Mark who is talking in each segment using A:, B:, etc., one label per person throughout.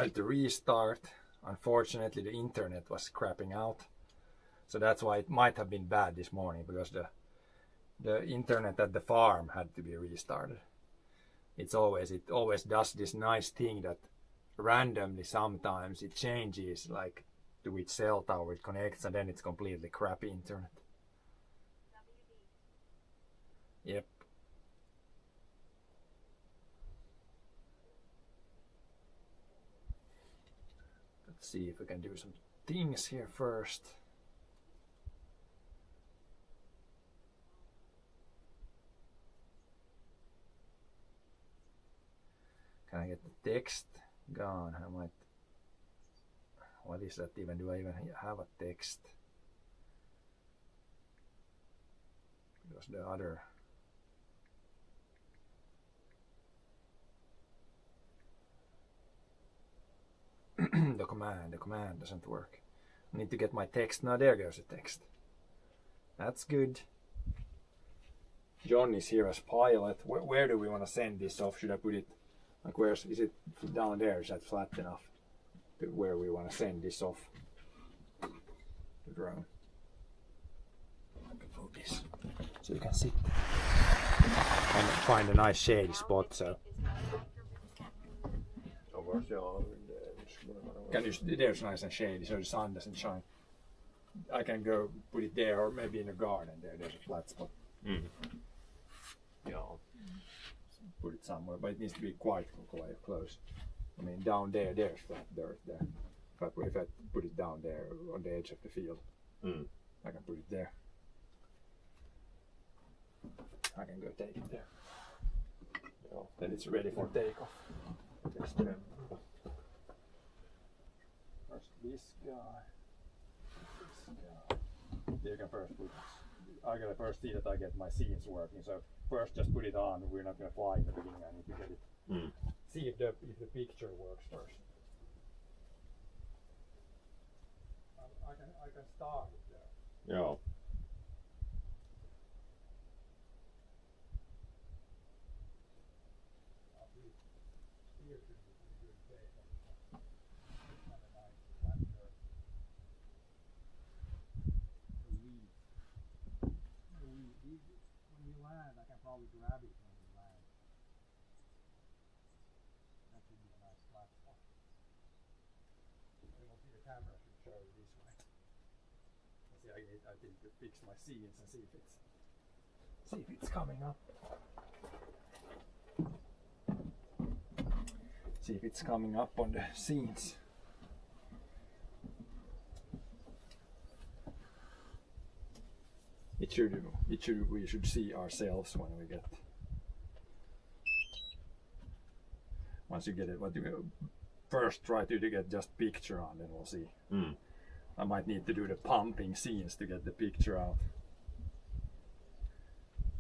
A: had to restart. Unfortunately, the internet was crapping out, so that's why it might have been bad this morning, because the internet at the farm had to be restarted. It always does this nice thing that randomly sometimes it changes, like to which cell tower it connects, and then it's completely crappy internet. Yep. Let's see if we can do some things here first. Can I get the text gone? I might. What is that even? Do I even have a text? Because the other. the command doesn't work. I need to get my text. Now there goes the text. That's good. John is here as pilot. Where do we want to send this off? Should I put it, like, is it down there? Is that flat enough to where we want to send this off the drone? I can move this so you can sit and find a nice shady spot. So there's nice and shady, so the sun doesn't shine. I can go put it there, or maybe in the garden there. There's a flat spot. Yeah, put it somewhere, but it needs to be quite close. I mean, down there, there's flat dirt there. If I put it down there on the edge of the field, I can put it there. I can go take it there. Yeah. Then it's ready for takeoff. First this guy. You can first put. I gotta first see that I get my scenes working. So first, just put it on. We're not gonna fly in the beginning. I need to get it. See if the picture works first. I can start it there.
B: Yeah.
A: I can probably grab it when we land. That should be a nice flat spot. We will see the camera should show you this way. See, I need to fix my scenes and see if it's coming up. See if it's coming up on the scenes. We should see ourselves when we get. Once you get it, what you first try to get just picture on, then we'll see. I might need to do the pumping scenes to get the picture out.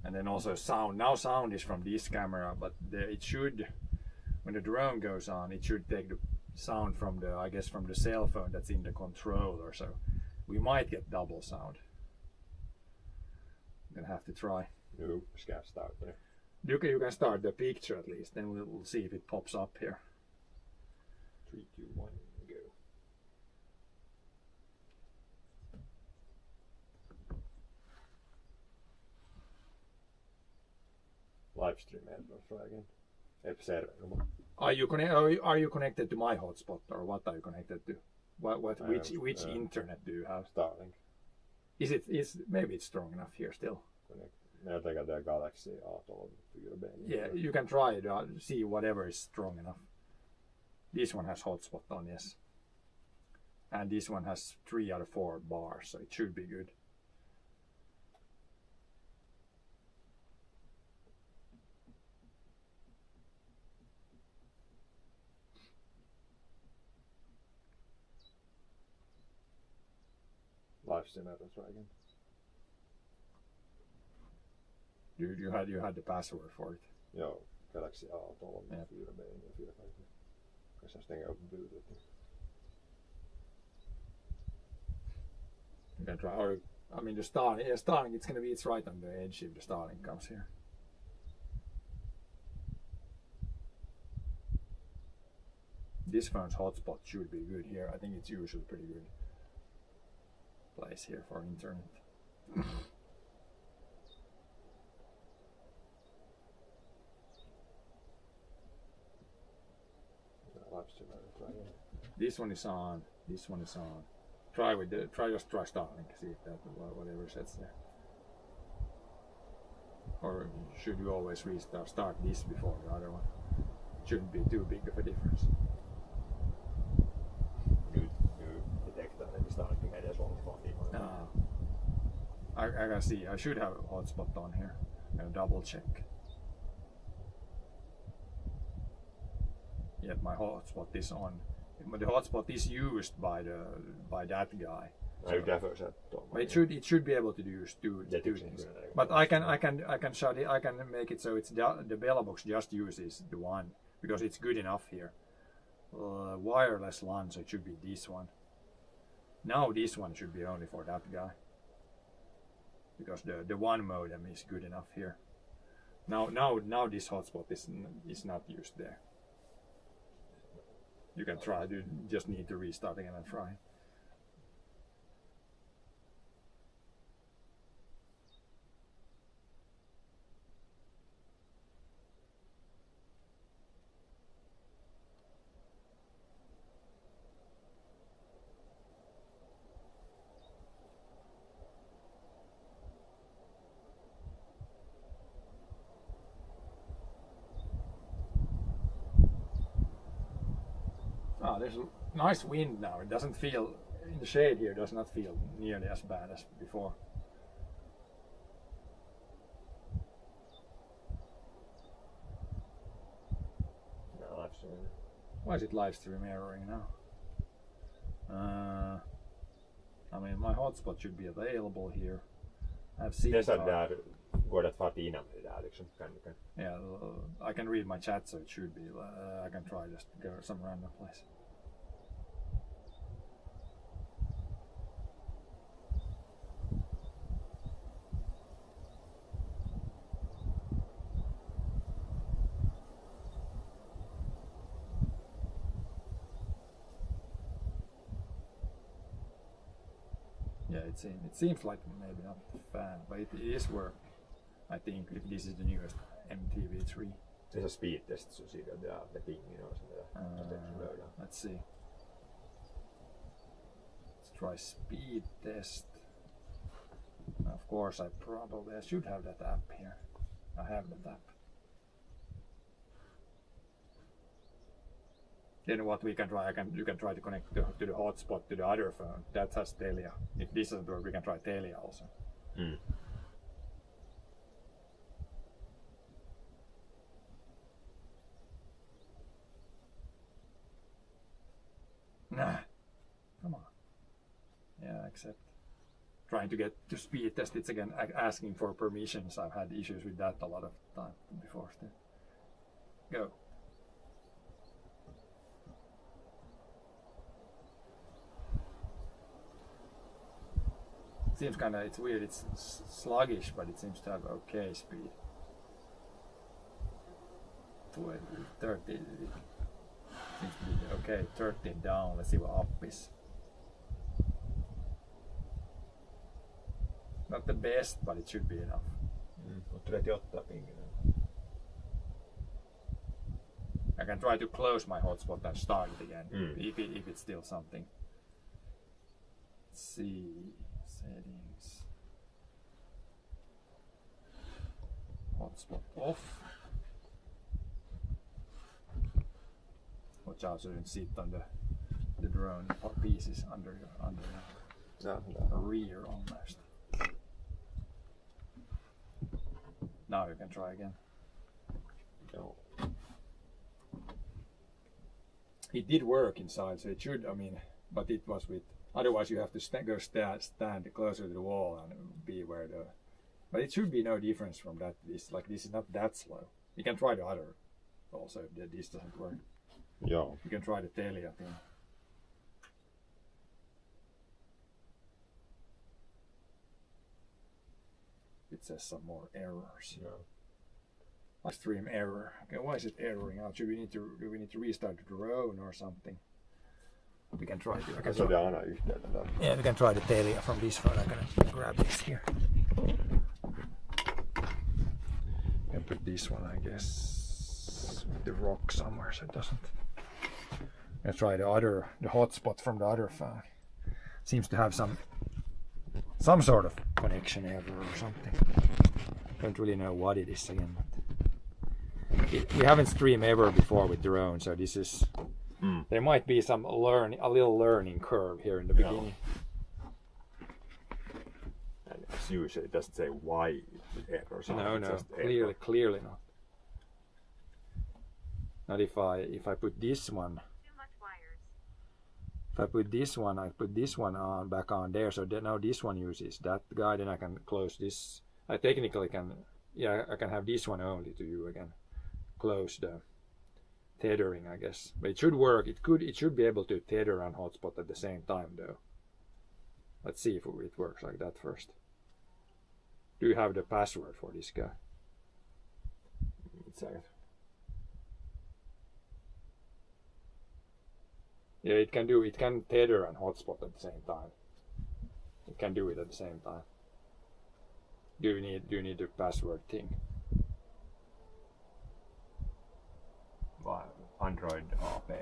A: And then also sound. Now sound is from this camera, but it should, when the drone goes on, it should take the sound from the, I guess, from the cell phone that's in the controller. So we might get double sound. Gonna have to try.
B: No, can't start there.
A: You can start the picture at least, then we'll see if it pops up here.
B: 3, 2, 1, go. Live stream, let's try again.
A: Are you connected to my hotspot, or what are you connected to? Which internet do you have?
B: Starlink.
A: Maybe it's strong enough here still.
B: Jag tänker att det är Galaxy A12 4B.
A: Yeah, you can try to see whatever is strong enough. This one has hotspot on, yes. And this one has 3 out of 4 bars, so it should be good.
B: Live stream, let's try again.
A: You had the password for it.
B: Ja, Galaxy A12 4B och 4. Kanske jag stänger upp budet.
A: You can try, or I mean the Starlink. Yeah, Starlink. It's right on the edge if the Starlink comes here. this phone's hotspot should be good here. I think it's usually pretty good place here for internet. This one is on. This one is on. Try Starlink. See if that whatever sets there. Or should you always start this before the other one? Shouldn't be too big of a difference.
B: Nu detectar den Starlink edes långt från din.
A: I gotta see. I should have a hotspot on here. I'm gonna double check. Yet my hotspot is on. The hotspot is used by that guy.
B: Nej, därför så att
A: But it should be able to do two things. But I can shut it. I can make it so it's the Bella box just uses the one because it's good enough here. Wireless LAN, so it should be this one. Now this one should be only for that guy because the one modem is good enough here. Now this hotspot is not used there. You can try. You just need to restart again and try. There's a nice wind now. It doesn't feel, in the shade here, does not feel nearly as bad as before.
B: No, live streaming.
A: Why is it live stream erroring now? I mean, my hotspot should be available here. I've seen
B: det. Där går det att få in det där liksom.
A: Yeah, I can read my chat, so it should be. I can try just go some random place. Yeah, it seems like maybe not a fan, but it is work. I think if this is the newest MTV3.
B: Det är så speed test så ser det där med pingen och sådär.
A: Let's see. Let's try speed test. Of course, I should have that app here. I have that app. Then what we can try, you can try to connect to the hotspot to the other phone. That has Telia. If this doesn't work, we can try Telia also. Nah, come on. Yeah, accept. Trying to get to speed test, it's again asking for permissions. I've had issues with that a lot of time before. Still. Go. Seems it's weird. It's sluggish, but it seems to have okay speed. 30. Seems to be okay. 13 down. Let's see what up is. Not the best, but it should be enough.
B: 38 pingin.
A: I can try to close my hotspot and start it again if it's still something. Let's see. Settings. Hotspot off. Watch out so you don't sit on the drone pieces under your rear almost. Now you can try again.
B: No.
A: It did work inside, so it should. I mean, but it was with. Otherwise, you have to stand closer to the wall and be where the. But it should be no difference from that. This is not that slow. You can try the other also if this doesn't work.
B: Yeah.
A: You can try the Telia thing. It says some more errors.
B: Yeah.
A: Stream error. Okay, why is it erroring out? Do we need to restart the drone or something? We can try to.
B: Så det är aina yhteyttä där.
A: Yeah, we can try the Telia from this phone. I'm gonna grab this here. And put this one, I guess, with the rock somewhere so it doesn't. I'm gonna try the hotspot from the other phone. Seems to have some sort of connection error or something. Don't really know what it is again. But we haven't streamed ever before with drone, so this is. There might be a little learning curve here in the beginning.
B: And as usually it doesn't say why it errors.
A: No, clearly not. Not if I put this one.
C: Too much wires.
A: If I put this one on back on there, so now this one uses that guy, then I can close this. I technically can, I can have this one only to you again. Close the tethering, I guess, but it should work. It should be able to tether and hotspot at the same time, though. Let's see if it works like that first. Do you have the password for this guy? Yeah, it can tether and hotspot at the same time. It can do it at the same time. Do you need the password thing?
B: Android AP.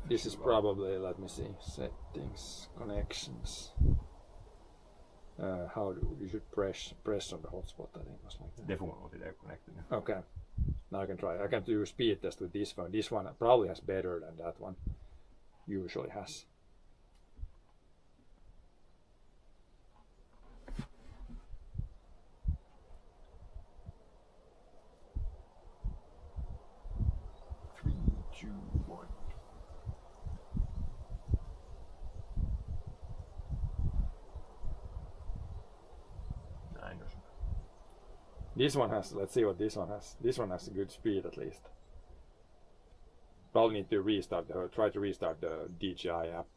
A: This is probably, let me see, settings, connections. How do you should press on the hotspot? I think it was like that.
B: Default they're connected.
A: Okay, now I can try. I can do a speed test with this phone. This one probably has better than that one usually has. This one has, let's see what this one has. This one has a good speed at least. Probably need to try to restart the DJI app.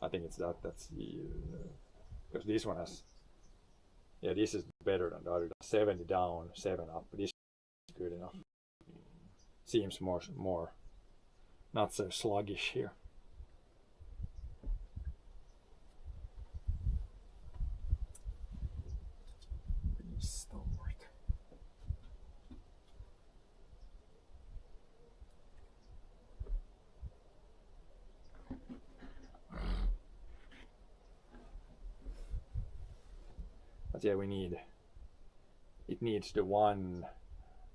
A: I think it's that's the, because this one has, this is better than the other. 70 down, 7 up. This is good enough. Seems more not so sluggish here. But yeah, it needs the one,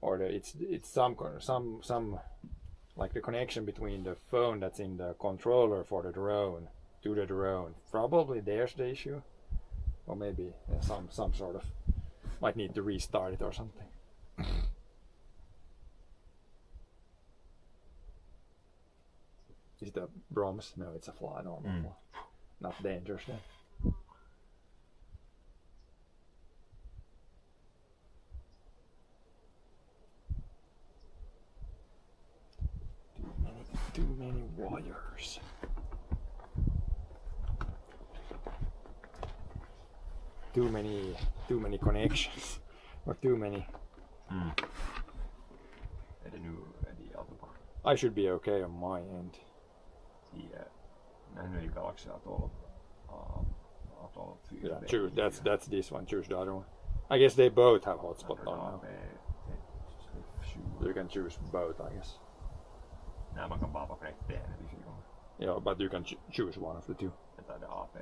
A: or it's some like the connection between the phone that's in the controller for the drone to the drone. Probably there's the issue, or maybe some sort of, might need to restart it or something. Is it a bronze? No, it's a fly, normal fly. Not dangerous then. Too many wires. Too many connections, or too many. I should be okay on my end. Yeah, choose. That's this one. Choose the other one. I guess they both have hotspot on now. You can choose both, I guess.
B: Nej, man kan bara vara connected en eller 4 gånger.
A: Yeah, but you can choose one of the two.
B: Jag tar det AP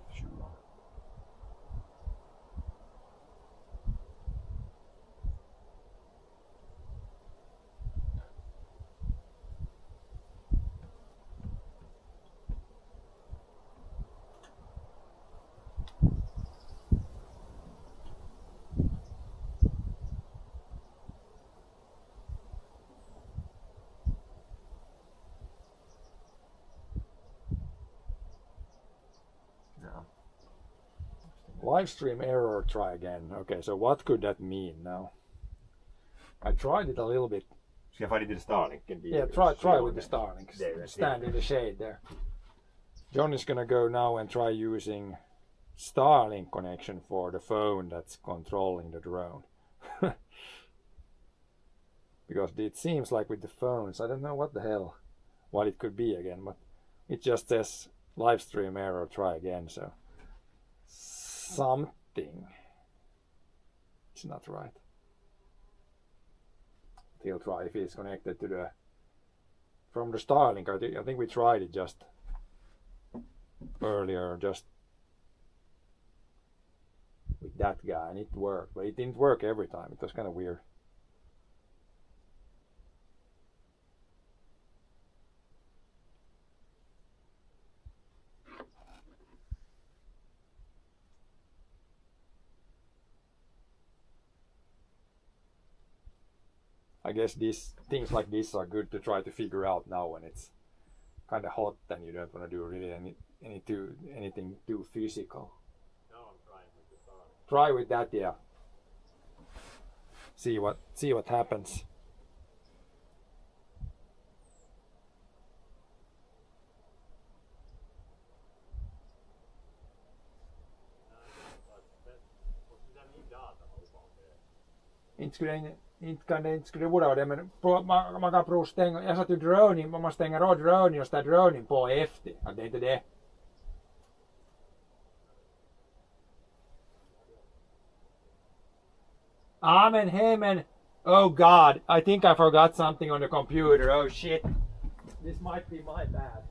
B: F20.
A: Live stream error, try again. Okay, so what could that mean now? I tried it a little bit.
B: Ska jag få lite Starlink?
A: Yeah, try with the Starlink. Stand in the shade there. John is gonna go now and try using Starlink connection for the phone that's controlling the drone. because it seems like with the phones, I don't know what it could be again, but it just says live stream error, try again. So something is not right. He'll try if it's connected to the from the Starlink. I think we tried it just earlier, just with that guy, and it worked, but it didn't work every time. It was kind of weird. I guess these things like this are good to try to figure out now when it's kind of hot and you don't want to do really anything too physical.
B: Now I'm trying with the Starlink.
A: Try with that, yeah. See what happens. Inte skulle vara det, men man kan prova stänga. Jag satt ju dronen, man måste stänga av dronen och ställa dronen på efter. Att det är inte det. Men hey man, oh god, I think I forgot something on the computer. Oh shit. This might be my bad.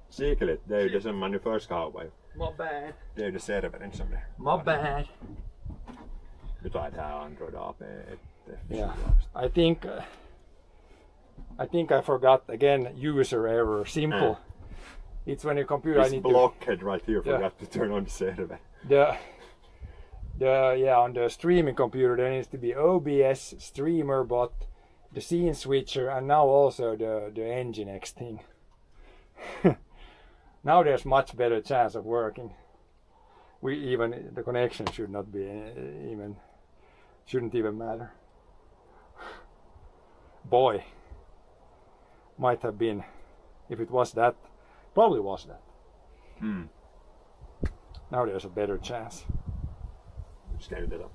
B: Siklet, det är ju det som man nu först ska ha.
A: My bad.
B: Det är ju det servern som det.
A: My bad.
B: Du tar det här Android AP1.
A: Yeah. I think I forgot again. User error. Simple. It's when your computer.
B: This blockhead right here forgot to turn on the server.
A: On the streaming computer there needs to be OBS, streamer bot, the scene switcher, and now also the Nginx thing. Now there's much better chance of working. The connection should not be shouldn't even matter. Boy, might have been, if it was that, probably was that. Now there's a better chance.
B: Scale it up.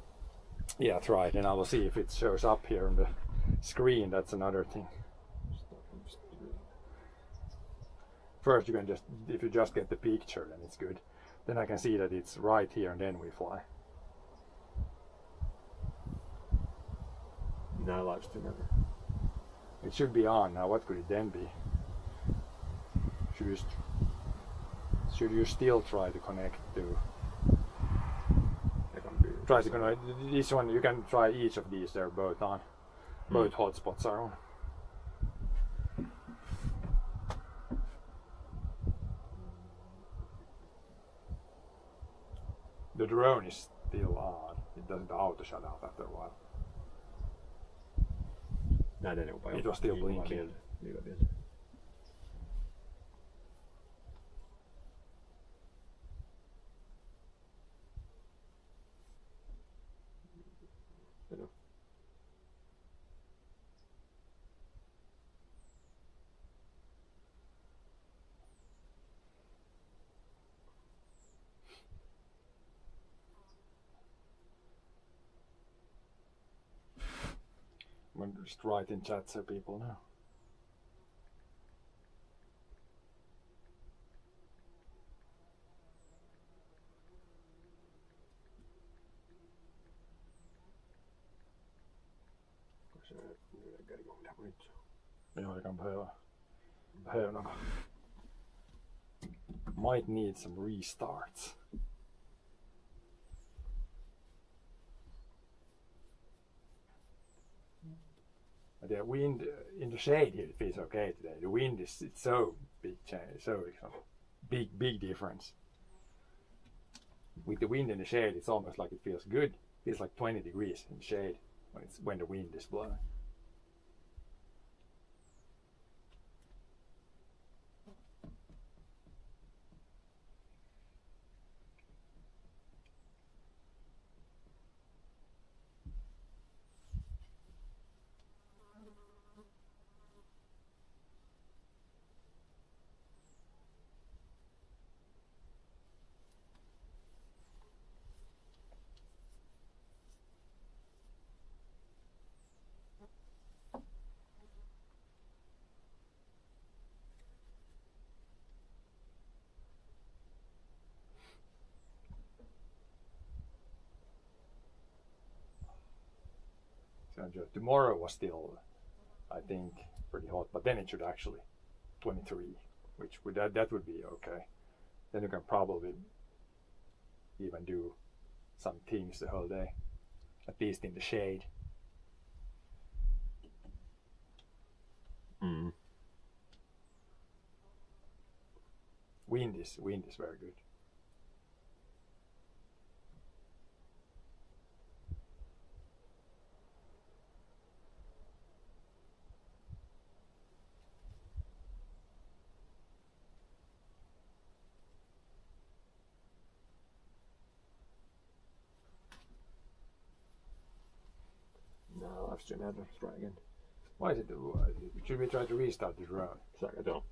A: Yeah, try it, and I will see if it shows up here on the screen. That's another thing. First, you can if you just get the picture, then it's good. Then I can see that it's right here, and then we fly.
B: Now live stream.
A: It should be on now. What could it then be? Should you still try to connect to? Try to connect this one. You can try each of these. They're both on. Both hotspots are on. The drone is still on. It doesn't auto shut off after a while.
B: Nej, det är nog bara
A: It was still blinking. Just write in chat so people know.
B: Nu lägger jag igång det här på nytt.
A: Ja, det kan behöva något. Might need some restarts. The wind in the shade here, it feels okay today. The wind is, it's so big change, so big difference. With the wind in the shade, it's almost like it feels good. It feels like 20 degrees in the shade when the wind is blowing. Tomorrow was still, I think, pretty hot, but then it should actually 23, which would that would be okay. Then you can probably even do some things the whole day, at least in the shade.
B: Mm.
A: Wind is very good.
B: No, live stream här, try again.
A: Why is it? Should we try to restart the drone?
B: Säkert on.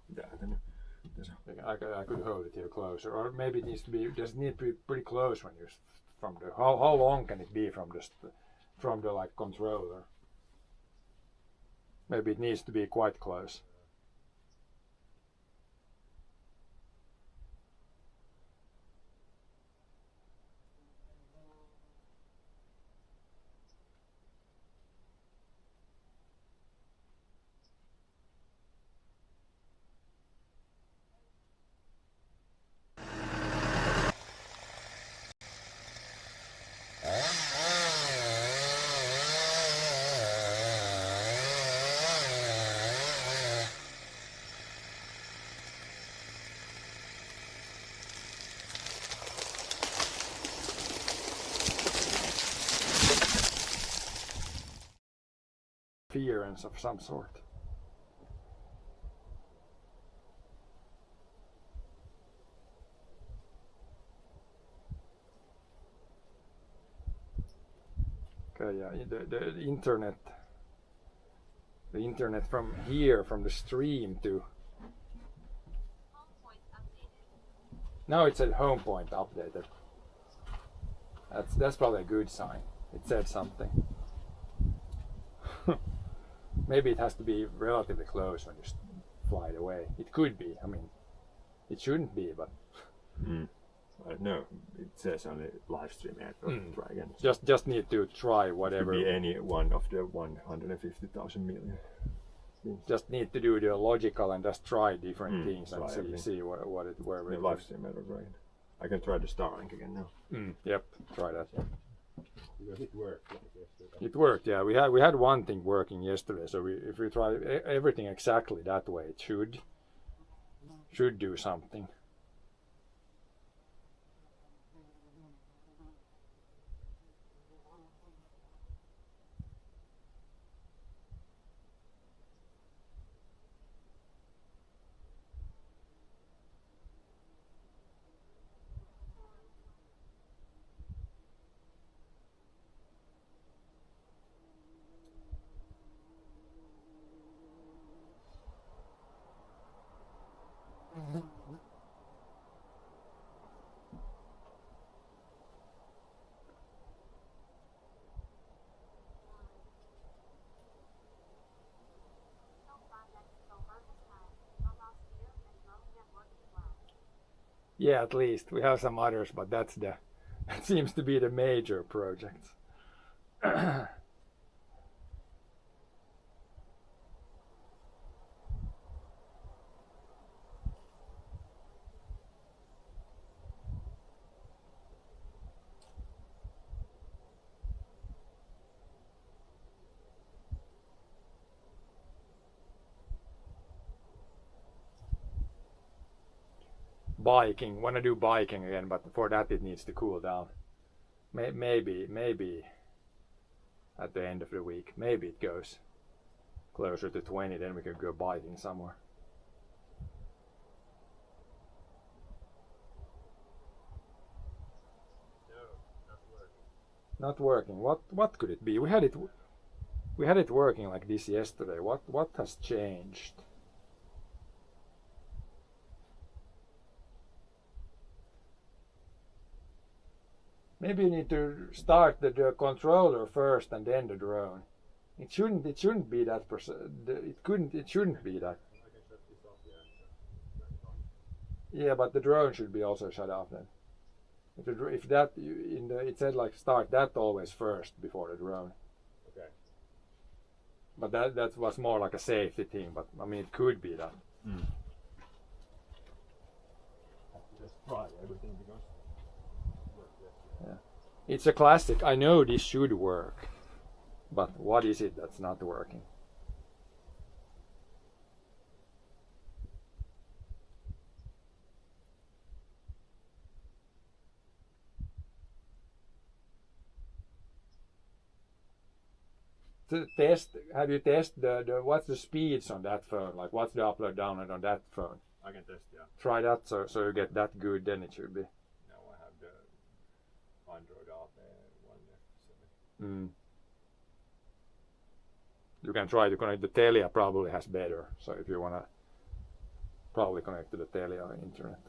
A: I could hold it here closer, or maybe it needs to be. Does it need to be pretty close when you're from the? How long can it be from the like controller? Maybe it needs to be quite close. Interference of some sort. Okay, yeah, the internet from here, from the stream to now it said home point updated. That's probably a good sign. It said something. Maybe it has to be relatively close when you fly it away. It could be. I mean, it shouldn't be, but.
B: No, it says on the live stream here. Try again.
A: Just need to try whatever.
B: It could be any one of the 150,000 million.
A: Just need to do the logical and just try different things and see where
B: the live stream here, right? I can try the Starlink again now.
A: Yep, try that.
B: Because it worked.
A: It worked, yeah. We had one thing working yesterday, so if we try everything exactly that way, it should do something. Yeah, at least we have some others, but that seems to be the major project. biking. Want to do biking again, but for that it needs to cool down. Maybe at the end of the week, maybe it goes closer to 20. Then we could go biking somewhere. Not working. What could it be? We had it working like this yesterday. What has changed? Maybe you need to start the controller first and then the drone. It shouldn't be that it shouldn't be that. Yeah, but the drone should be also shut off then. If that it said like start that always first before the drone.
B: Okay.
A: But that was more like a safety thing. But I mean, it could be that.
B: Have to just try everything because.
A: Yeah. It's a classic. I know this should work, but what is it that's not working? Have you tested the what's the speeds on that phone? Like what's the upload download on that phone?
B: I can test, yeah.
A: Try that so you get that good, then it should be.
B: Now I have the Android Auto one.
A: You can try to connect the Telia, probably has better. So if you wanna probably connect to the Telia internet.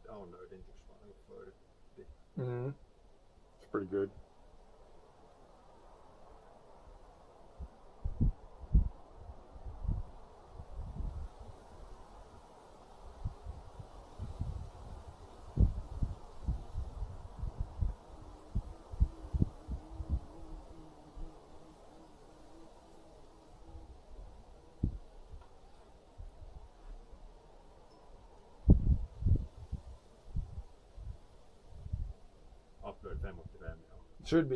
B: Downloading just one.
A: It's pretty good.
B: Upload 585, ja.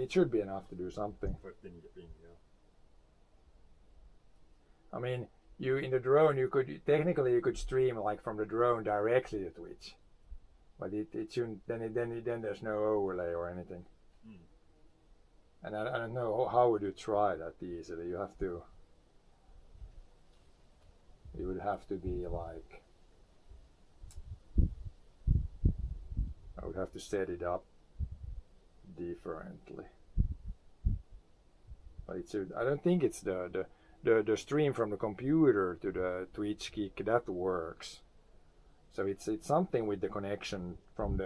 A: It should be enough to do something.
B: 49 ping, ja.
A: I mean, you in the drone you could stream like from the drone directly to Twitch, but it shouldn't. Then there's no overlay or anything. And I don't know how would you try that easily. You would have to be like, I would have to set it up differently. But it should. I don't think it's the stream from the computer to the Twitch kick that works. So it's something with the connection from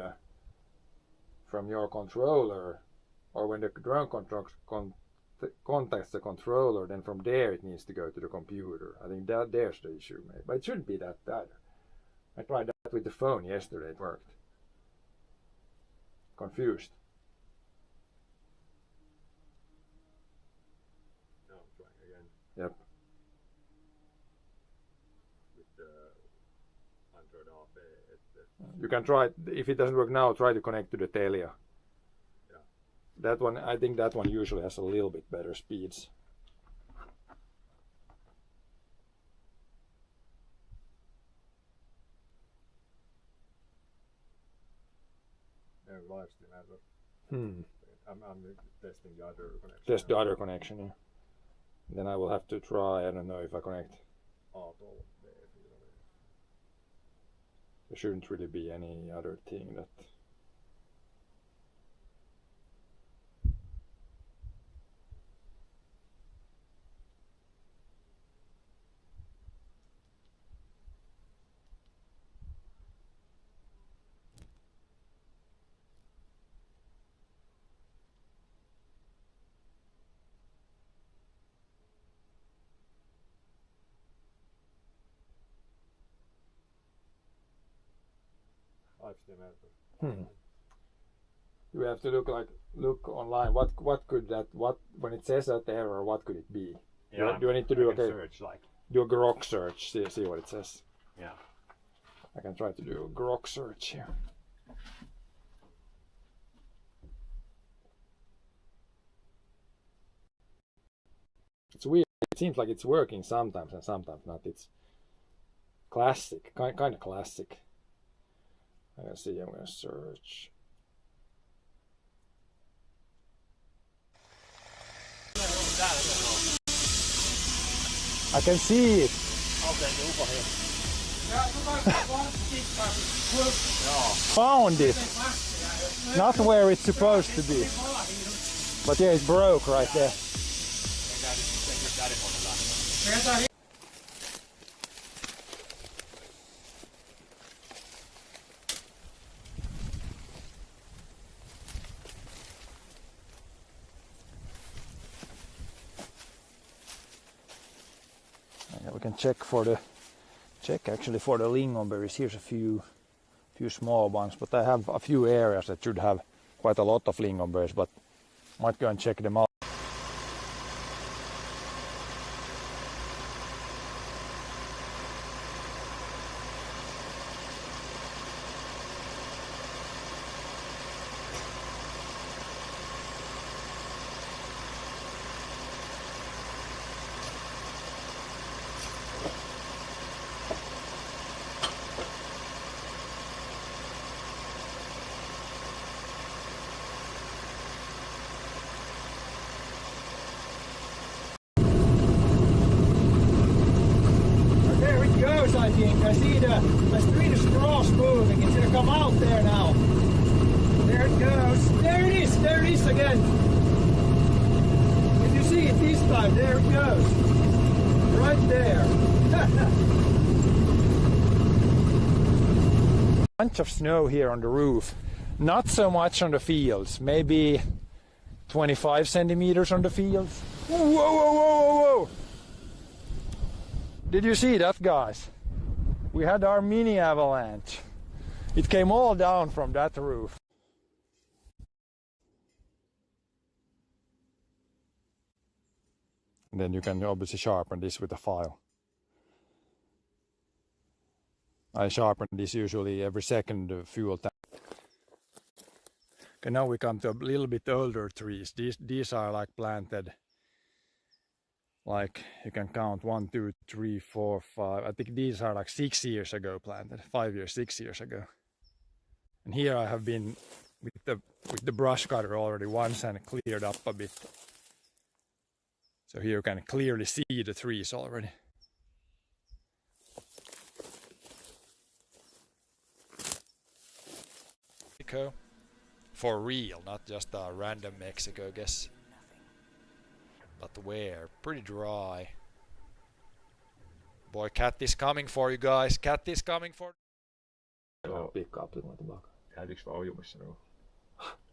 A: your controller, or when the drone contacts the controller, then from there it needs to go to the computer. I think there's the issue, maybe. But it shouldn't be that bad. I tried that with the phone yesterday. It worked. Confused.
B: Now I'm trying again.
A: Yep.
B: With the Android AP.
A: You can try. If it doesn't work now, try to connect to the Telia.
B: Yeah.
A: That one, I think that one usually has a little bit better speeds.
B: Live stream advert. I'm testing the other connection.
A: Test the other connection, yeah. Then I will have to try. I don't know if I connect. There shouldn't really be any other thing that. You have to look online. What could that, what when it says that error, what could it be?
B: Yeah,
A: do I need to do
B: search
A: do a grok search, see what it says.
B: Yeah.
A: I can try to do a grok search here. It's weird. It seems like it's working sometimes and sometimes not. It's classic, kind of classic. I'm gonna see. I'm gonna search. I can see it. Found it. Not where it's supposed to be. But yeah, it broke right there. Yeah, we can check actually for the lingonberries. Here's a few small ones, but I have a few areas that should have quite a lot of lingonberries, but might go and check them out. I think I see the Swedish cross moving. It's gonna come out there now. There it goes. There it is. There it is again. Did you see it this time? There it goes. Right there. Bunch of snow here on the roof. Not so much on the fields. Maybe 25 centimeters on the fields. Whoa, whoa, whoa, whoa, whoa! Did you see that, guys? We had our mini avalanche. It came all down from that roof. And then you can obviously sharpen this with a file. I sharpen this usually every second fuel tank. Okay, now we come to a little bit older trees. These are like planted, like you can count 1, 2, 3, 4, 5. I think these are like 6 years ago planted, 5 years, 6 years ago. And here I have been with the brush cutter already once and cleared up a bit. So here you can clearly see the trees already. Mexico, for real, not just a random Mexico guess. But where? Pretty dry. Boy, cat is coming for you guys. Cat is coming for.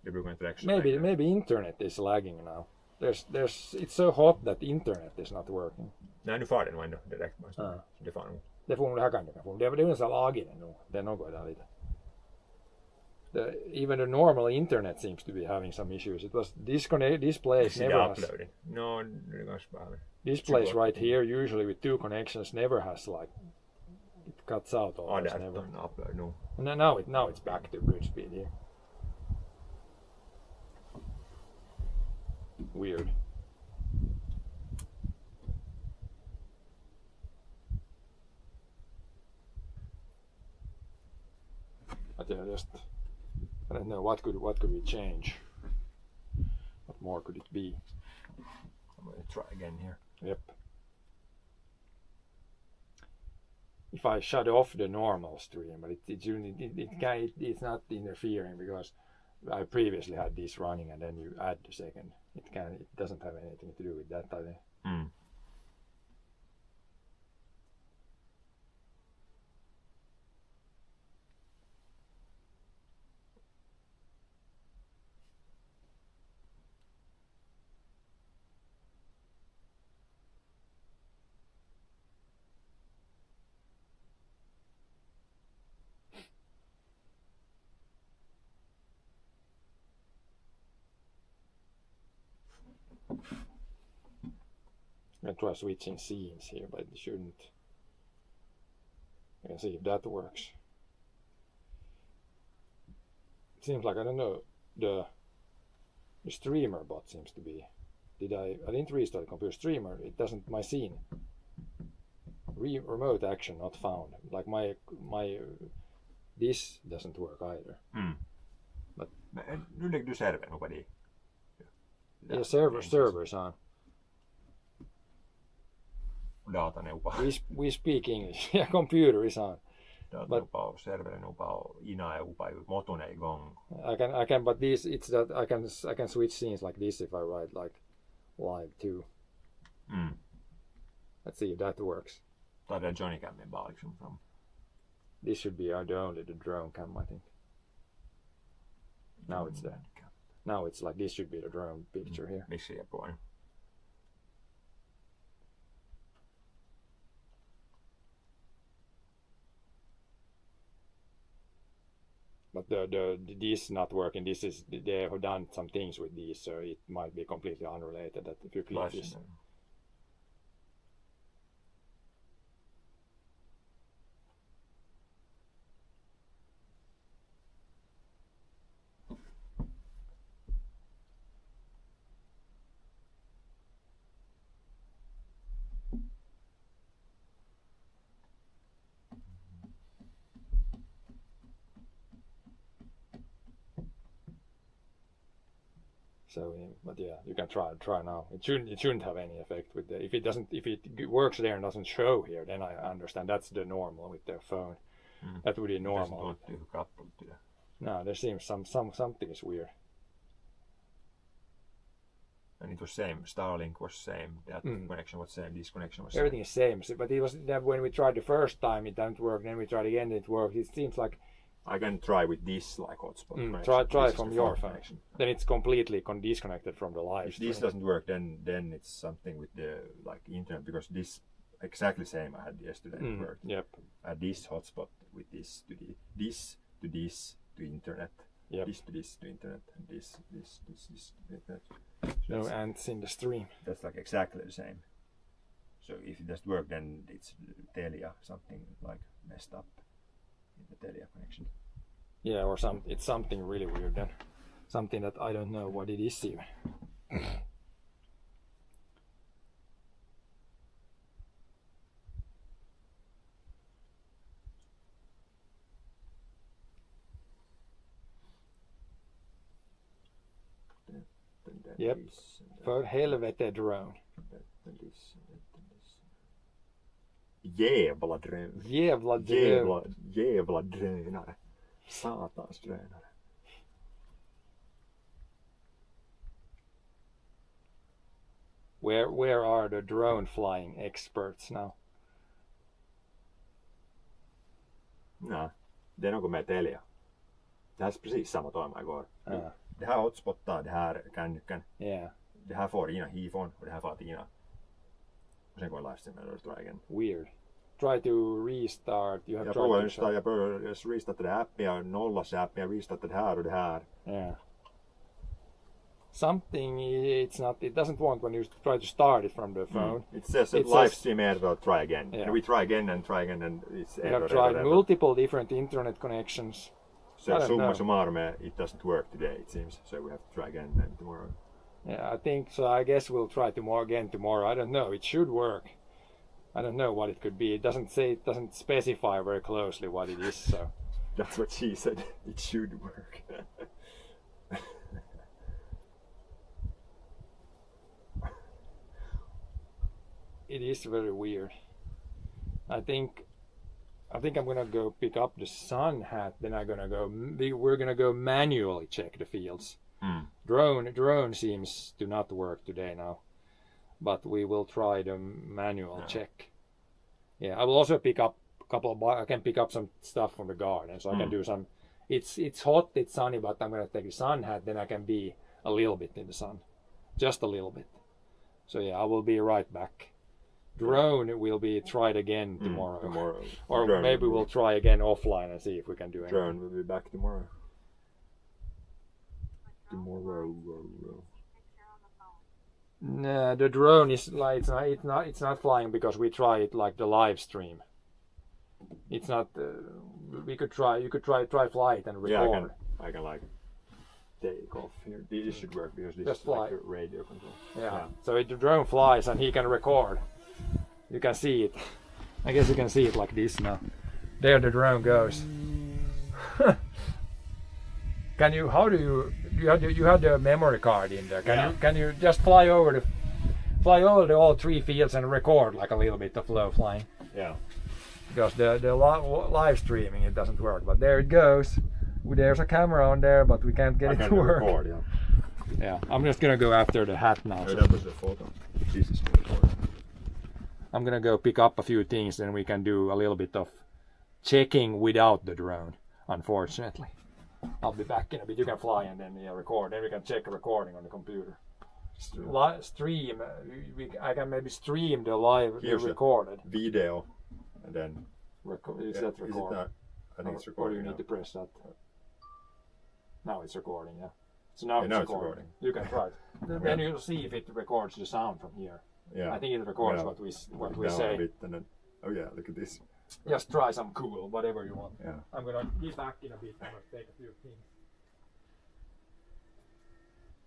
A: Maybe internet is lagging now. It's so hot that internet is not working.
B: Nej, nu far den ändå direkt. Det far nog.
A: Det får nog det här kan det. Det är nästan lagig nu. Det är något där lite. Even the normal internet seems to be having some issues. It was this place never has.
B: No,
A: this place right here, usually with 2 connections, never has like it cuts out almost never.
B: No.
A: And now it's back to good speed here. Weird. I don't know what could we change. What more could it be?
B: I'm going to try again here.
A: Yep. If I shut off the normal stream, but it's not interfering because I previously had this running and then you add the second. It doesn't have anything to do with that, I think.
B: Mm.
A: I'm gonna try switching scenes here, but it shouldn't. I can see if that works. It seems like, I don't know, the streamer bot seems to be. I didn't restart the computer streamer. It doesn't. My scene. Remote action not found. Like my this doesn't work either.
B: But nu lägger du servern på det.
A: Yeah, servers on.
B: Datan är upa.
A: We speak English. Yeah, computer is on.
B: Datan är upa, servern är upa, ina är upa, motorn är igång.
A: I can, but this, it's that I can switch scenes like this if I write like live too. Let's see if that works.
B: Tai det Johnny Camin bara liksom fram.
A: This should be only the drone cam, I think. Now it's there. Now it's like this should be the drone picture here.
B: Miksi jag på en.
A: But this not working. This is, they have done some things with these, so it might be completely unrelated. That if you click this. So, but yeah, you can try now. It shouldn't have any effect with the, if it works there and doesn't show here, then I understand that's the normal with the phone. That would be normal. No, there seems something is weird.
B: And it was same. Starlink was same. That connection was same. This connection was
A: everything
B: same.
A: is same. But it was that when we tried the first time, it didn't work. Then we tried again, it worked. It seems like.
B: I can try with this like hotspot.
A: Try from your phone. Connection. Then it's completely disconnected from the live.
B: If this doesn't work, then it's something with the like internet, because this exactly same I had yesterday. It worked.
A: Yep.
B: I had this hotspot with this to this to this to internet.
A: Yep.
B: This to this to internet, and this to internet.
A: No ants in the stream.
B: That's like exactly the same. So if it doesn't work, then it's Telia something like messed up. The Telia connection.
A: Yeah, or it's something really weird then. Something that I don't know what it is even. Yep. För helvete drone.
B: Jävla drön. Jävla drönare. Satans drönare.
A: Where are the drone flying experts now?
B: Nej, det är något med Telia. Det här är precis samma tema igår. Det här hotspottar, det här kan det här får ina hifon och det här får till ina. Och sen går livestreamen och try igen.
A: Weird. Try to restart. You have
B: jag provar restarta appen, jag nollar appen, jag restartar det här och det här.
A: Yeah. Something it doesn't want when you try to start it from the phone.
B: It says live stream error, try again.
A: Yeah.
B: And we try again and it's
A: error. You have tried multiple different internet connections.
B: So summa summarum, it doesn't work today, it seems. So we have to try again then tomorrow.
A: Yeah, I think so. I guess we'll try again tomorrow. I don't know. It should work. I don't know what it could be. It doesn't specify very closely what it is. So
B: that's what she said. It should work.
A: It is very weird. I think I'm gonna go pick up the sun hat. Then we're gonna go manually check the fields. Drone seems to not work today now, but we will try the manual check. Yeah, I will also pick up I can pick up some stuff from the garden, so I can do some. It's hot, it's sunny, but I'm gonna take the sun hat. Then I can be a little bit in the sun, just a little bit. So yeah, I will be right back. Drone will be tried again tomorrow. Or drone maybe we'll try again offline and see if we can do anything.
B: Drone will be back tomorrow.
A: No, the drone is like it's not flying because we try it like the live stream. It's not. You could try fly it and record.
B: Yeah, I can like take off here. This should work because this
A: Just
B: is
A: fly.
B: like a radio control.
A: Yeah. So the drone flies and he can record. You can see it. I guess you can see it like this now. There the drone goes. Can you? How do you have the memory card in there? Can you just fly over all 3 fields and record like a little bit of low flying?
B: Yeah.
A: Because the live streaming it doesn't work. But there it goes. There's a camera on there, but we can't get it to work.
B: Record, yeah.
A: Yeah. I'm just gonna go after the hat now.
B: No, that was the photo. This is the record.
A: I'm gonna go pick up a few things, and we can do a little bit of checking without the drone. Unfortunately. I'll be back in a bit. You can fly and then record. Then we can check a recording on the computer. Stream. I can maybe stream the live, the recorded
B: video, and then.
A: Is that record?
B: Is it not? I think it's recording.
A: Or you need
B: now.
A: to press that. Now it's recording. Yeah. So now,
B: it's
A: recording.
B: recording.
A: You can try it. Then you'll see if it records the sound from here.
B: Yeah.
A: I think it records what we say.
B: A bit and then, oh yeah, look at this.
A: Just try some cool, whatever you want.
B: Yeah.
A: I'm gonna be back in a bit. I'm gonna take a few things.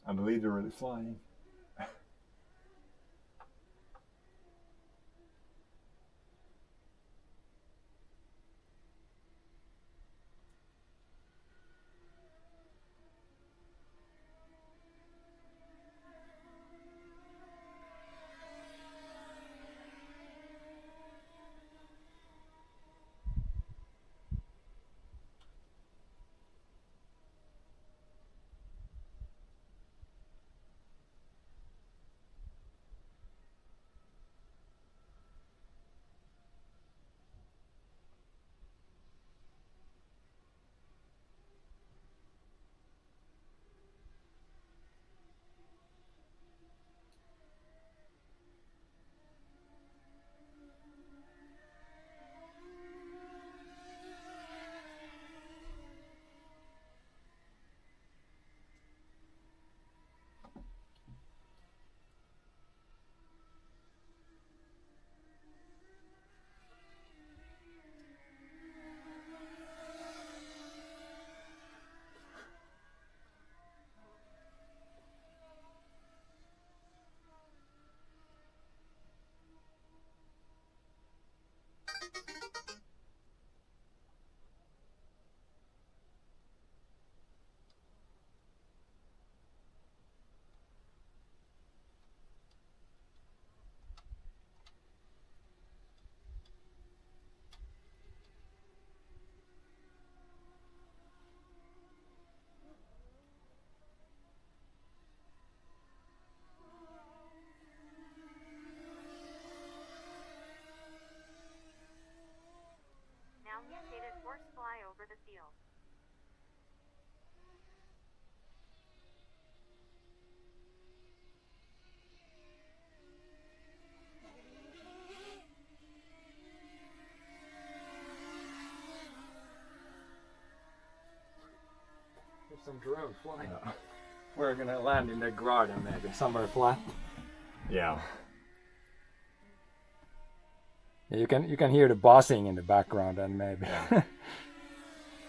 B: I'm literally flying.
C: Horse fly over the field.
A: There's some drone flying. Yeah. We're gonna land in the garden maybe, somewhere flat.
B: Yeah.
A: You can hear the buzzing in the background and maybe.
B: Yeah.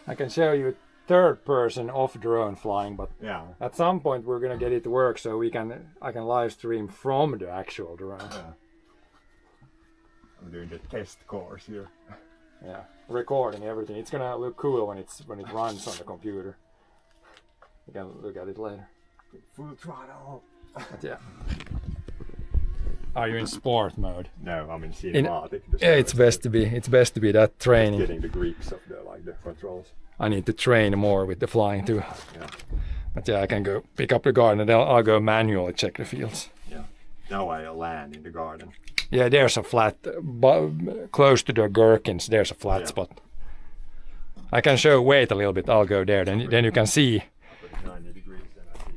A: I can show you third person off drone flying, but
B: yeah.
A: At some point we're gonna get it to work so I can live stream from the actual drone.
B: Yeah. I'm doing the test course here.
A: Yeah, recording everything. It's gonna look cool when it runs on the computer. You can look at it later.
B: Full throttle.
A: But yeah. Are you in sport mode?
B: No, I'm in cinematic.
A: Yeah, it's best to be that training.
B: Getting the grips of the controls.
A: I need to train more with the flying too.
B: Yeah.
A: But yeah, I can go pick up the garden and then I'll go manually check the fields.
B: Yeah. Now I'll land in the garden.
A: Yeah, there's a flat, close to the gherkins, there's a flat spot. I can wait a little bit, I'll go there, then you can see.
B: 90 degrees, then I see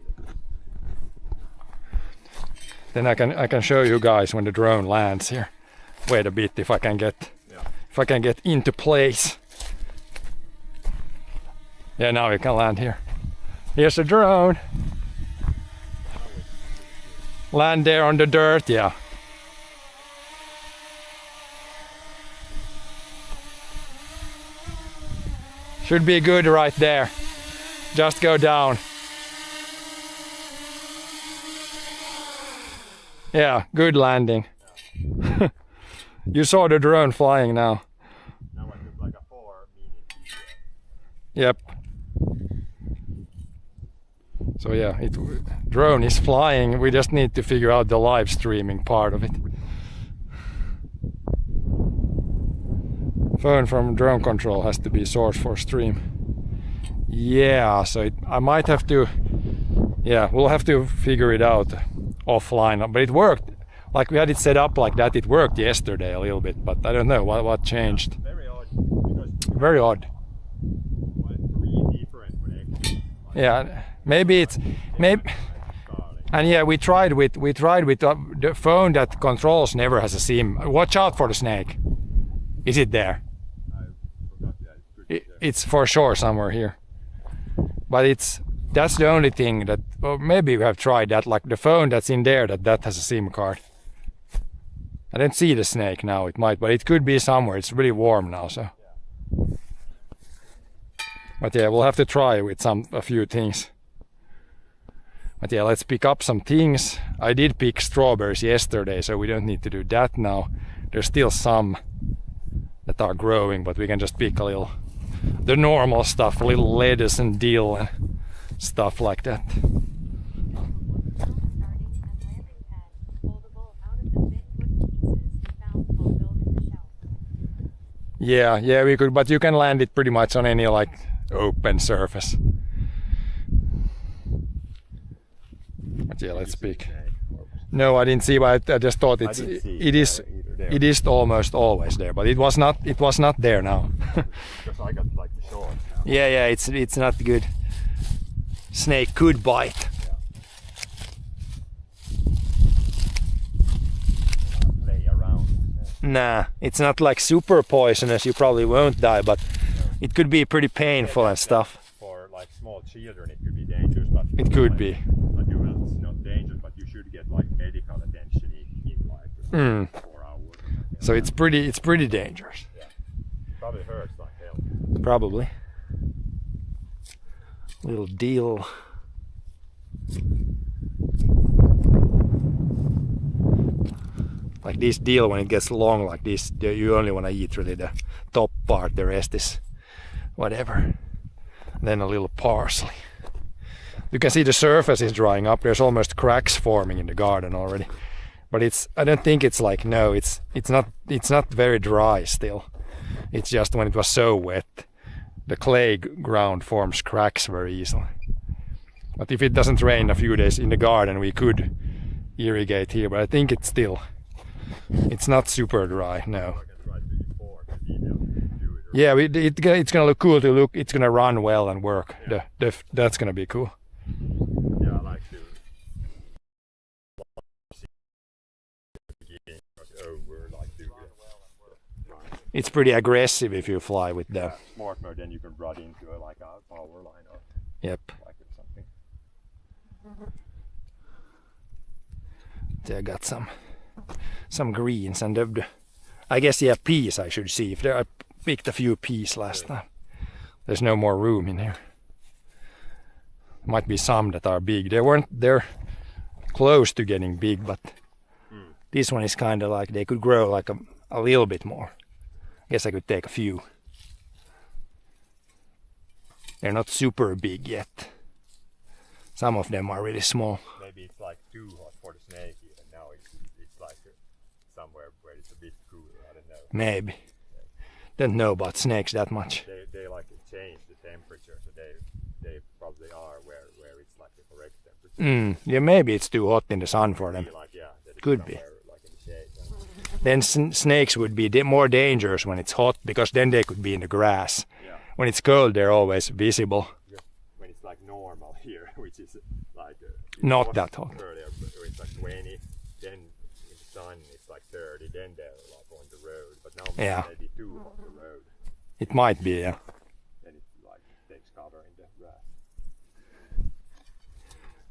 B: that.
A: Then I can show you guys when the drone lands here. Wait a bit if I can get into place. Yeah, now we can land here. Here's the drone. Land there on the dirt, yeah. Should be good right there. Just go down. Yeah, good landing. You saw the drone flying now.
B: Now I took like a 4-minute video.
A: Yep. So yeah, drone is flying. We just need to figure out the live streaming part of it. Phone from drone control has to be source for stream. Yeah, so I might have to. Yeah, we'll have to figure it out offline. But it worked. Like we had it set up like that. It worked yesterday a little bit, but I don't know what changed.
B: Very odd. Because
A: Very odd.
B: 3 different connections.
A: Yeah, maybe it's maybe. And yeah, we tried with the phone that controls never has a SIM. Watch out for the snake. Is it there?
B: I forgot that.
A: It's for sure somewhere here. But that's the only thing that, or maybe we have tried that, like the phone that's in there that has a SIM card. I don't see the snake now. It might, but it could be somewhere. It's really warm now, so. But yeah, we'll have to try with a few things. But yeah, let's pick up some things. I did pick strawberries yesterday, so we don't need to do that now. There's still some that are growing, but we can just pick a little, the normal stuff, a little lettuce and dill and stuff like that. Yeah, we could, but you can land it pretty much on any like open surface. But yeah, let's pick. No, I didn't see, but I just thought it is almost always there, but it was not there now.
B: Because I got like the short now.
A: Yeah, it's not good. Snake could bite.
B: Play around.
A: Nah, it's not like super poisonous. You probably won't die, but it could be pretty painful and stuff.
B: For like small children, it could be dangerous, but
A: It could be.
B: But it's not dangerous, but you should get like medical attention in like 4 hours.
A: So it's pretty dangerous.
B: Yeah. Probably hurts like hell.
A: Probably. Little deal. Like this deal, when it gets long like this, you only want to eat really the top part. The rest is whatever. Then a little parsley. You can see the surface is drying up. There's almost cracks forming in the garden already. But I don't think it's like, no, it's not very dry still. It's just when it was so wet, the clay ground forms cracks very easily. But if it doesn't rain a few days in the garden, we could irrigate here, but I think it's not super dry, no. Yeah, it's gonna look cool to look. It's gonna run well and work.
B: Yeah.
A: That's gonna be cool.
B: Yeah, I like to over like do
A: It's pretty aggressive if you fly with the
B: smart mode. Then you can run into like a power line or
A: Yep.
B: like something.
A: I got some greens and I guess peas I should see. I picked a few peas last time. There's no more room in here. Might be some that are big. They're close to getting big, but this one is kind of like they could grow like a little bit more. Guess I could take a few. They're not super big yet. Some of them are really small.
B: Maybe it's like too hot for the snake even now. It's like somewhere where it's a bit cooler. I don't know.
A: Maybe. Don't know about snakes that much.
B: They like to change the temperature, so they probably are where it's like the correct temperature.
A: Yeah, maybe it's too hot in the sun for them.
B: Like, yeah, that
A: Could be.
B: like in the shade.
A: Then snakes would be more dangerous when it's hot, because then they could be in the grass.
B: Yeah.
A: When it's cold, they're always visible.
B: When it's like normal here, which is like
A: Not that hot.
B: earlier, where it's like 20, then in the sun it's like 30, then they're like on the road. But now
A: Yeah.
B: maybe too on the road,
A: It might be, yeah.
B: then it like takes cover in the grass.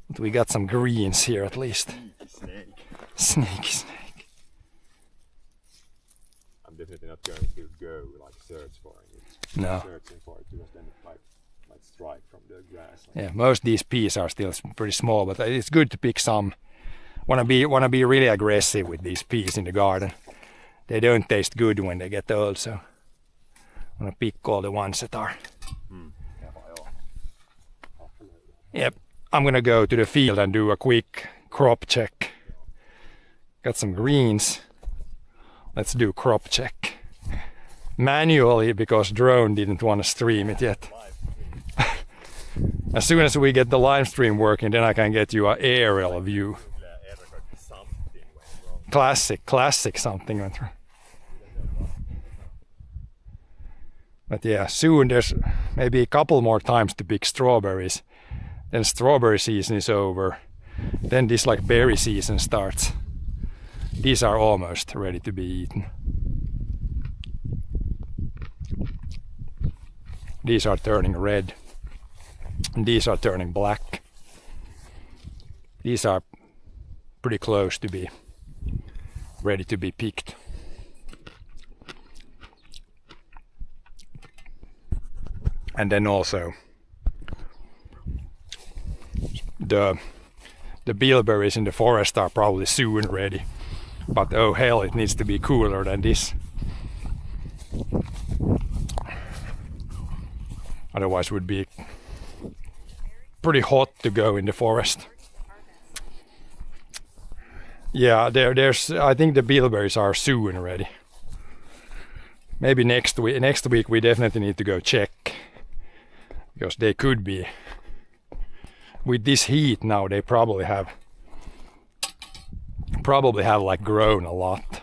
A: But we got some greens here at least.
B: Snake.
A: Sneaky snake.
B: I'm definitely not going to go like search for it.
A: No.
B: Searching for it because then it might strike from the grass.
A: Yeah, most of these peas are still pretty small, but it's good to pick some. Wanna be really aggressive with these peas in the garden. They don't taste good when they get old, so wanna pick all the ones that are. Yep, I'm gonna go to the field and do a quick crop check. Got some greens. Let's do crop check. Manually, because drone didn't want to stream it yet. As soon as we get the live stream working, then I can get you an aerial view. Classic something went wrong. But yeah, soon there's maybe a couple more times to pick strawberries. Then strawberry season is over. Then this like berry season starts. These are almost ready to be eaten. These are turning red. And these are turning black. These are pretty close to be ready to be picked. And then also the bilberries in the forest are probably soon ready. But oh hell, it needs to be cooler than this. Otherwise it would be pretty hot to go in the forest. Yeah, there's I think the bilberries are soon ready. Maybe next week we definitely need to go check. Because they could be. With this heat now, they probably have like grown a lot.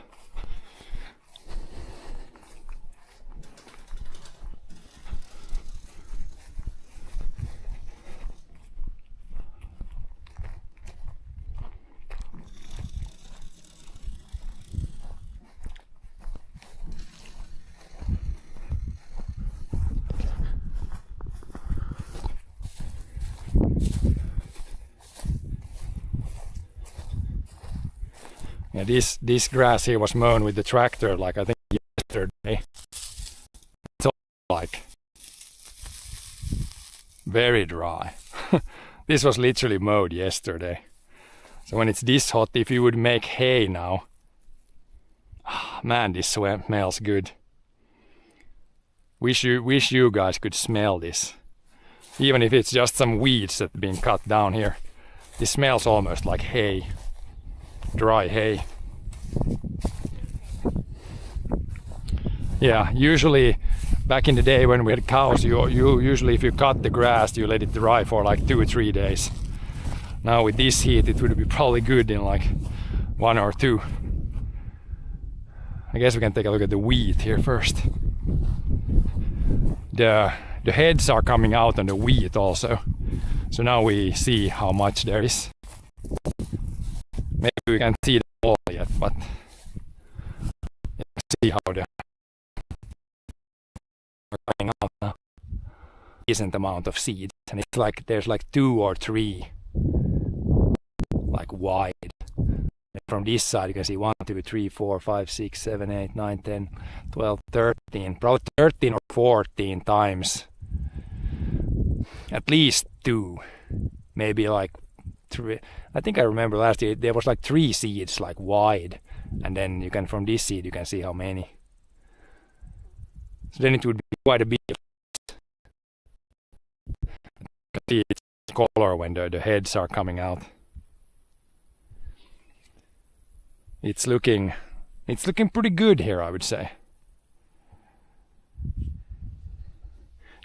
A: Yeah, this grass here was mown with the tractor like I think yesterday. It's all like very dry. This was literally mowed yesterday. So when it's this hot, if you would make hay now, man, this smells good. Wish you guys could smell this. Even if it's just some weeds that have been cut down here. This smells almost like hay. Dry hay. Yeah, usually back in the day when we had cows, you usually if you cut the grass, you let it dry for like 2 or 3 days. Now with this heat, it would be probably good in like 1 or 2. I guess we can take a look at the wheat here first. The heads are coming out on the wheat also. So now we see how much there is. Maybe we can't see them all yet, but see how they are coming out now. Decent amount of seeds, and it's like there's like 2 or 3 like wide. And from this side you can see 1, 2, 3, 4, 5, 6, 7, 8, 9, 10, 12, 13, probably 13 or 14 times. At least 2, maybe like 3. I think I remember last year there was like 3 seeds like wide, and then you can from this seed you can see how many. So then it would be quite a bit. You can see its color when the heads are coming out. It's looking pretty good here, I would say.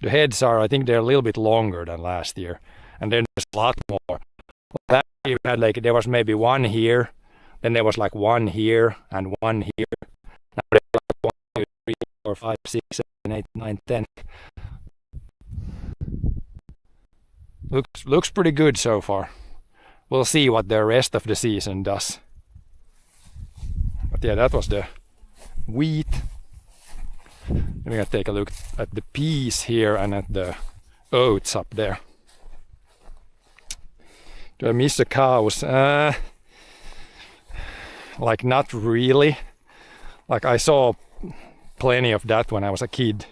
A: The heads are, I think they're a little bit longer than last year, and then there's a lot more. Last year we had like there was maybe 1 here, then there was like 1 here and 1 here. Now there's like 1, 2, 3, 4, 5, 6, 7, 8, 9, 10. Looks pretty good so far. We'll see what the rest of the season does. But yeah, that was the wheat. We're gonna take a look at the peas here and at the oats up there. Do I miss the cows? like not really. Like I saw plenty of that when I was a kid.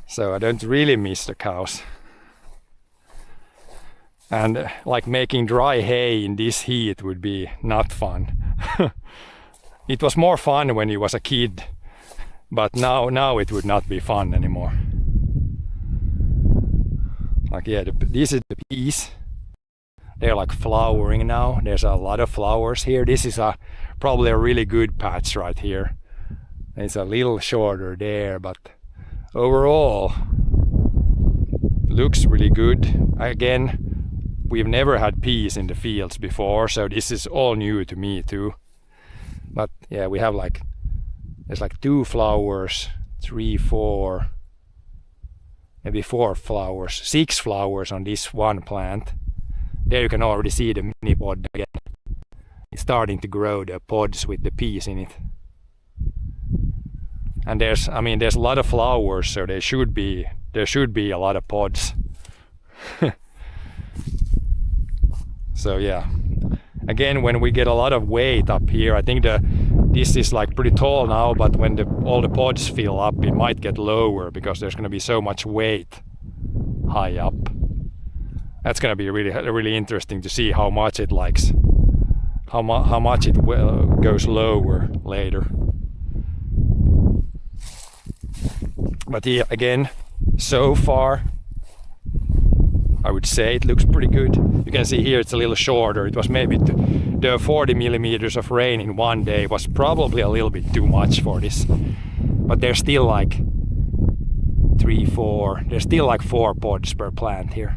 A: So I don't really miss the cows. And like making dry hay in this heat would be not fun. It was more fun when you was a kid, but now it would not be fun anymore. Like yeah, this is the peas. They're like flowering now. There's a lot of flowers here. This is probably a really good patch right here. It's a little shorter there, but overall looks really good. Again, we've never had peas in the fields before, so this is all new to me too. But yeah, we have like, there's like 2 flowers, 3, 4, maybe 4 flowers, 6 flowers on this one plant. There you can already see the mini pod again. It's starting to grow the pods with the peas in it. And there's a lot of flowers, so there should be a lot of pods. So yeah, again, when we get a lot of weight up here, I think this is like pretty tall now, but when all the pods fill up, it might get lower because there's going to be so much weight high up. That's going to be really interesting to see how much it likes, how much it goes lower later. But yeah, again, so far I would say it looks pretty good. You can see here it's a little shorter. It was maybe the 40 millimeters of rain in one day was probably a little bit too much for this. But there's still like 3, 4. There's still like 4 pods per plant here.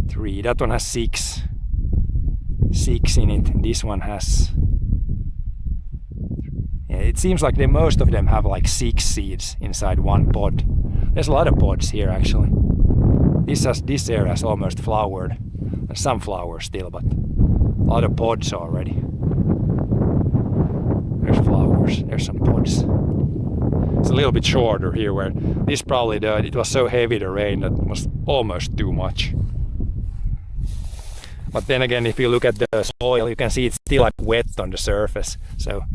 A: 3. That one has 6 in it. This one has. Yeah, it seems like most of them have like 6 seeds inside one pod. There's a lot of pods here actually. This area is almost flowered. There's some flowers still, but a lot of pods already. There's flowers, there's some pods. It's a little bit shorter here where this probably it was so heavy the rain that was almost too much. But then again, if you look at the soil, you can see it's still like wet on the surface. So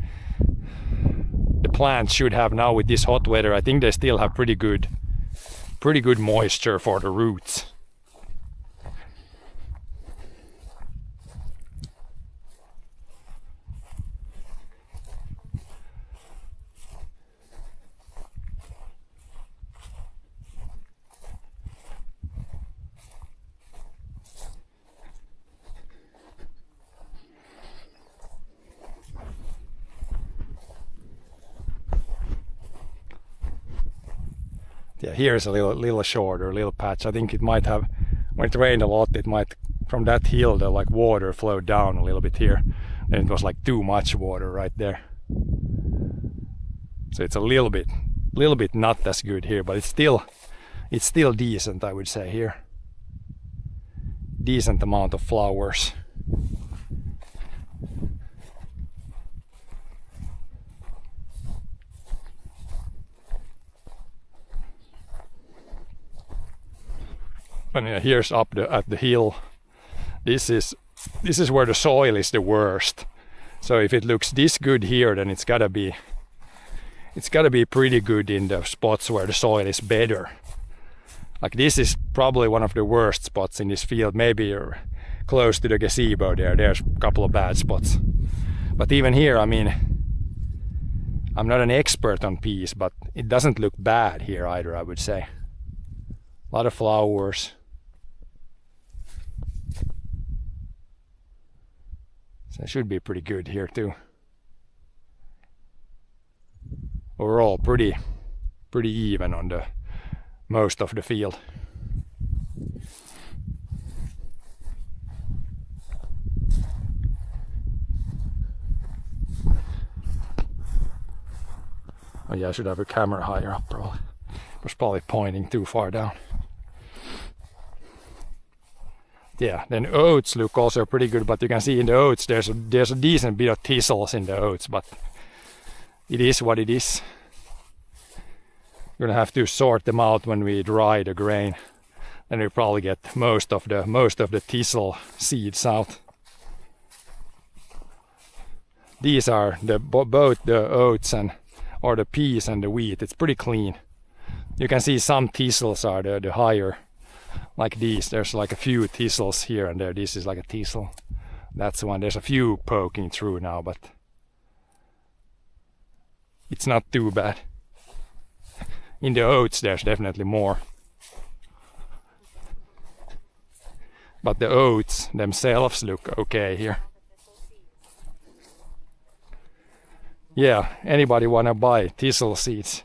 A: the plants should have now with this hot weather, I think they still have pretty good moisture for the roots. Yeah, here's a little shorter, little patch. I think it might have, when it rained a lot, it might, from that hill, the like water flowed down a little bit here. And it was like too much water right there. So it's a little bit not as good here, but it's still decent, I would say here. Decent amount of flowers. And yeah, here's up at the hill. This is where the soil is the worst. So if it looks this good here, then it's gotta be pretty good in the spots where the soil is better. Like this is probably one of the worst spots in this field. Maybe you're close to the gazebo there. There's a couple of bad spots. But even here, I mean, I'm not an expert on peas, but it doesn't look bad here either, I would say. A lot of flowers. So it should be pretty good here too. Overall pretty even on the most of the field. Oh yeah, I should have a camera higher up probably. I was probably pointing too far down. Yeah, then oats look also pretty good, but you can see in the oats there's a decent bit of thistles in the oats, but it is what it is. We're gonna have to sort them out when we dry the grain. Then we probably get most of the thistle seeds out. these are both the oats or the peas and the wheat. It's pretty clean. You can see some thistles are the higher, like these. There's like a few thistles here and there. This is like a thistle. That's one. There's a few poking through now, but it's not too bad. In the oats there's definitely more. But the oats themselves look okay here. Yeah, anybody wanna buy thistle seeds?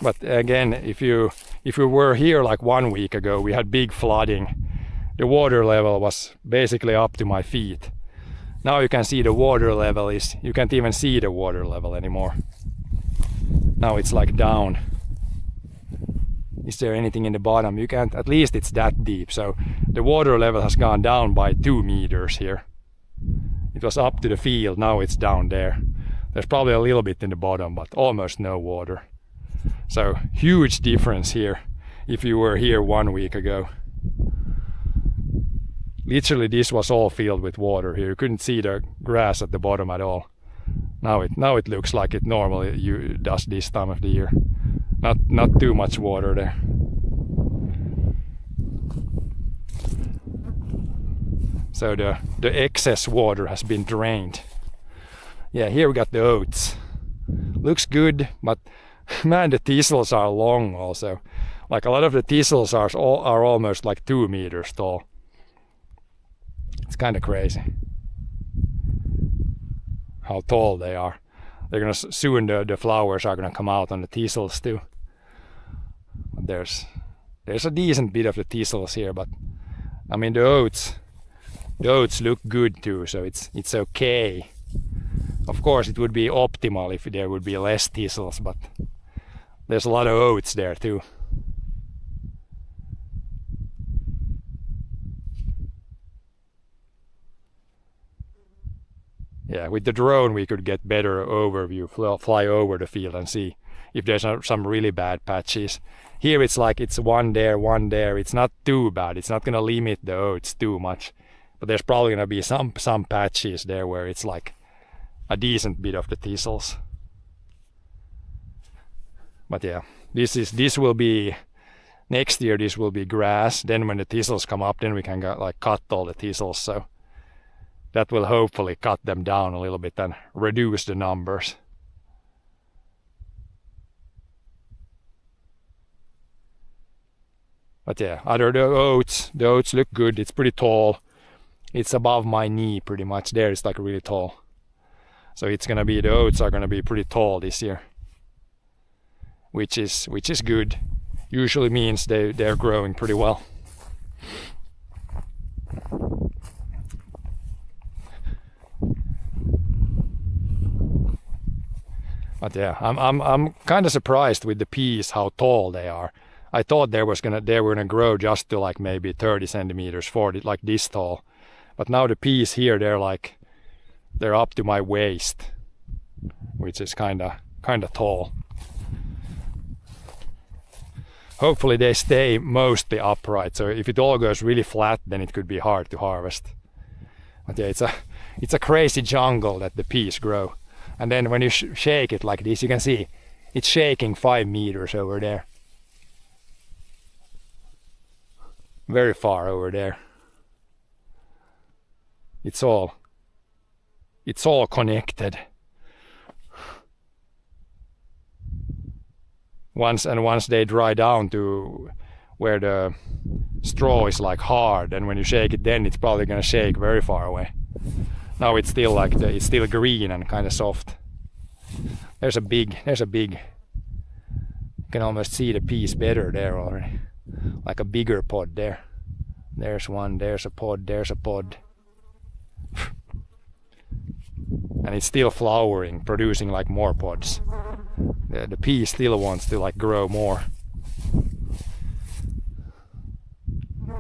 A: But again, if you were here like 1 week ago, we had big flooding. The water level was basically up to my feet. Now you can see the water level is, you can't even see the water level anymore. Now it's like down. Is there anything in the bottom? You can't, at least it's that deep. So the water level has gone down by 2 meters here. It was up to the field, now it's down there. There's probably a little bit in the bottom, but almost no water. So huge difference here if you were here 1 week ago. Literally this was all filled with water here. You couldn't see the grass at the bottom at all. Now it looks like it normally does this time of the year. Not too much water there. So the excess water has been drained. Yeah, here we got the oats. Looks good, but man, the thistles are long also. Like a lot of the thistles are almost like 2 meters tall. It's kind of crazy how tall they are. They're gonna soon the flowers are gonna come out on the thistles too. But there's a decent bit of the thistles here, but I mean the oats look good too, so it's okay. Of course it would be optimal if there would be less thistles, but there's a lot of oats there too. Yeah, with the drone we could get better overview, fly over the field and see if there's some really bad patches. Here it's like it's one there. It's not too bad. It's not gonna limit the oats too much. But there's probably gonna be some patches there where it's like a decent bit of the thistles. But yeah, this will be next year. This will be grass. Then when the thistles come up, then we can cut all the thistles. So that will hopefully cut them down a little bit and reduce the numbers. But yeah, the oats look good. It's pretty tall. It's above my knee pretty much. There it's like really tall. So the oats are gonna be pretty tall this year. Which is good. Usually means they're growing pretty well. But yeah, I'm kind of surprised with the peas how tall they are. I thought they were gonna grow just to like maybe 30 centimeters, 40, like this tall. But now the peas here they're up to my waist, which is kind of tall. Hopefully they stay mostly upright. So if it all goes really flat, then it could be hard to harvest. But yeah, it's a crazy jungle that the peas grow. And then when you shake it like this, you can see it's shaking 5 meters over there. Very far over there. It's all connected. Once they dry down to where the straw is like hard, and when you shake it, then it's probably gonna shake very far away. Now it's still it's still green and kind of soft. There's a big. You can almost see the piece better there already. Like a bigger pod there. There's one. There's a pod. There's a pod. And it's still flowering, producing like more pods. The pea still wants to like grow more.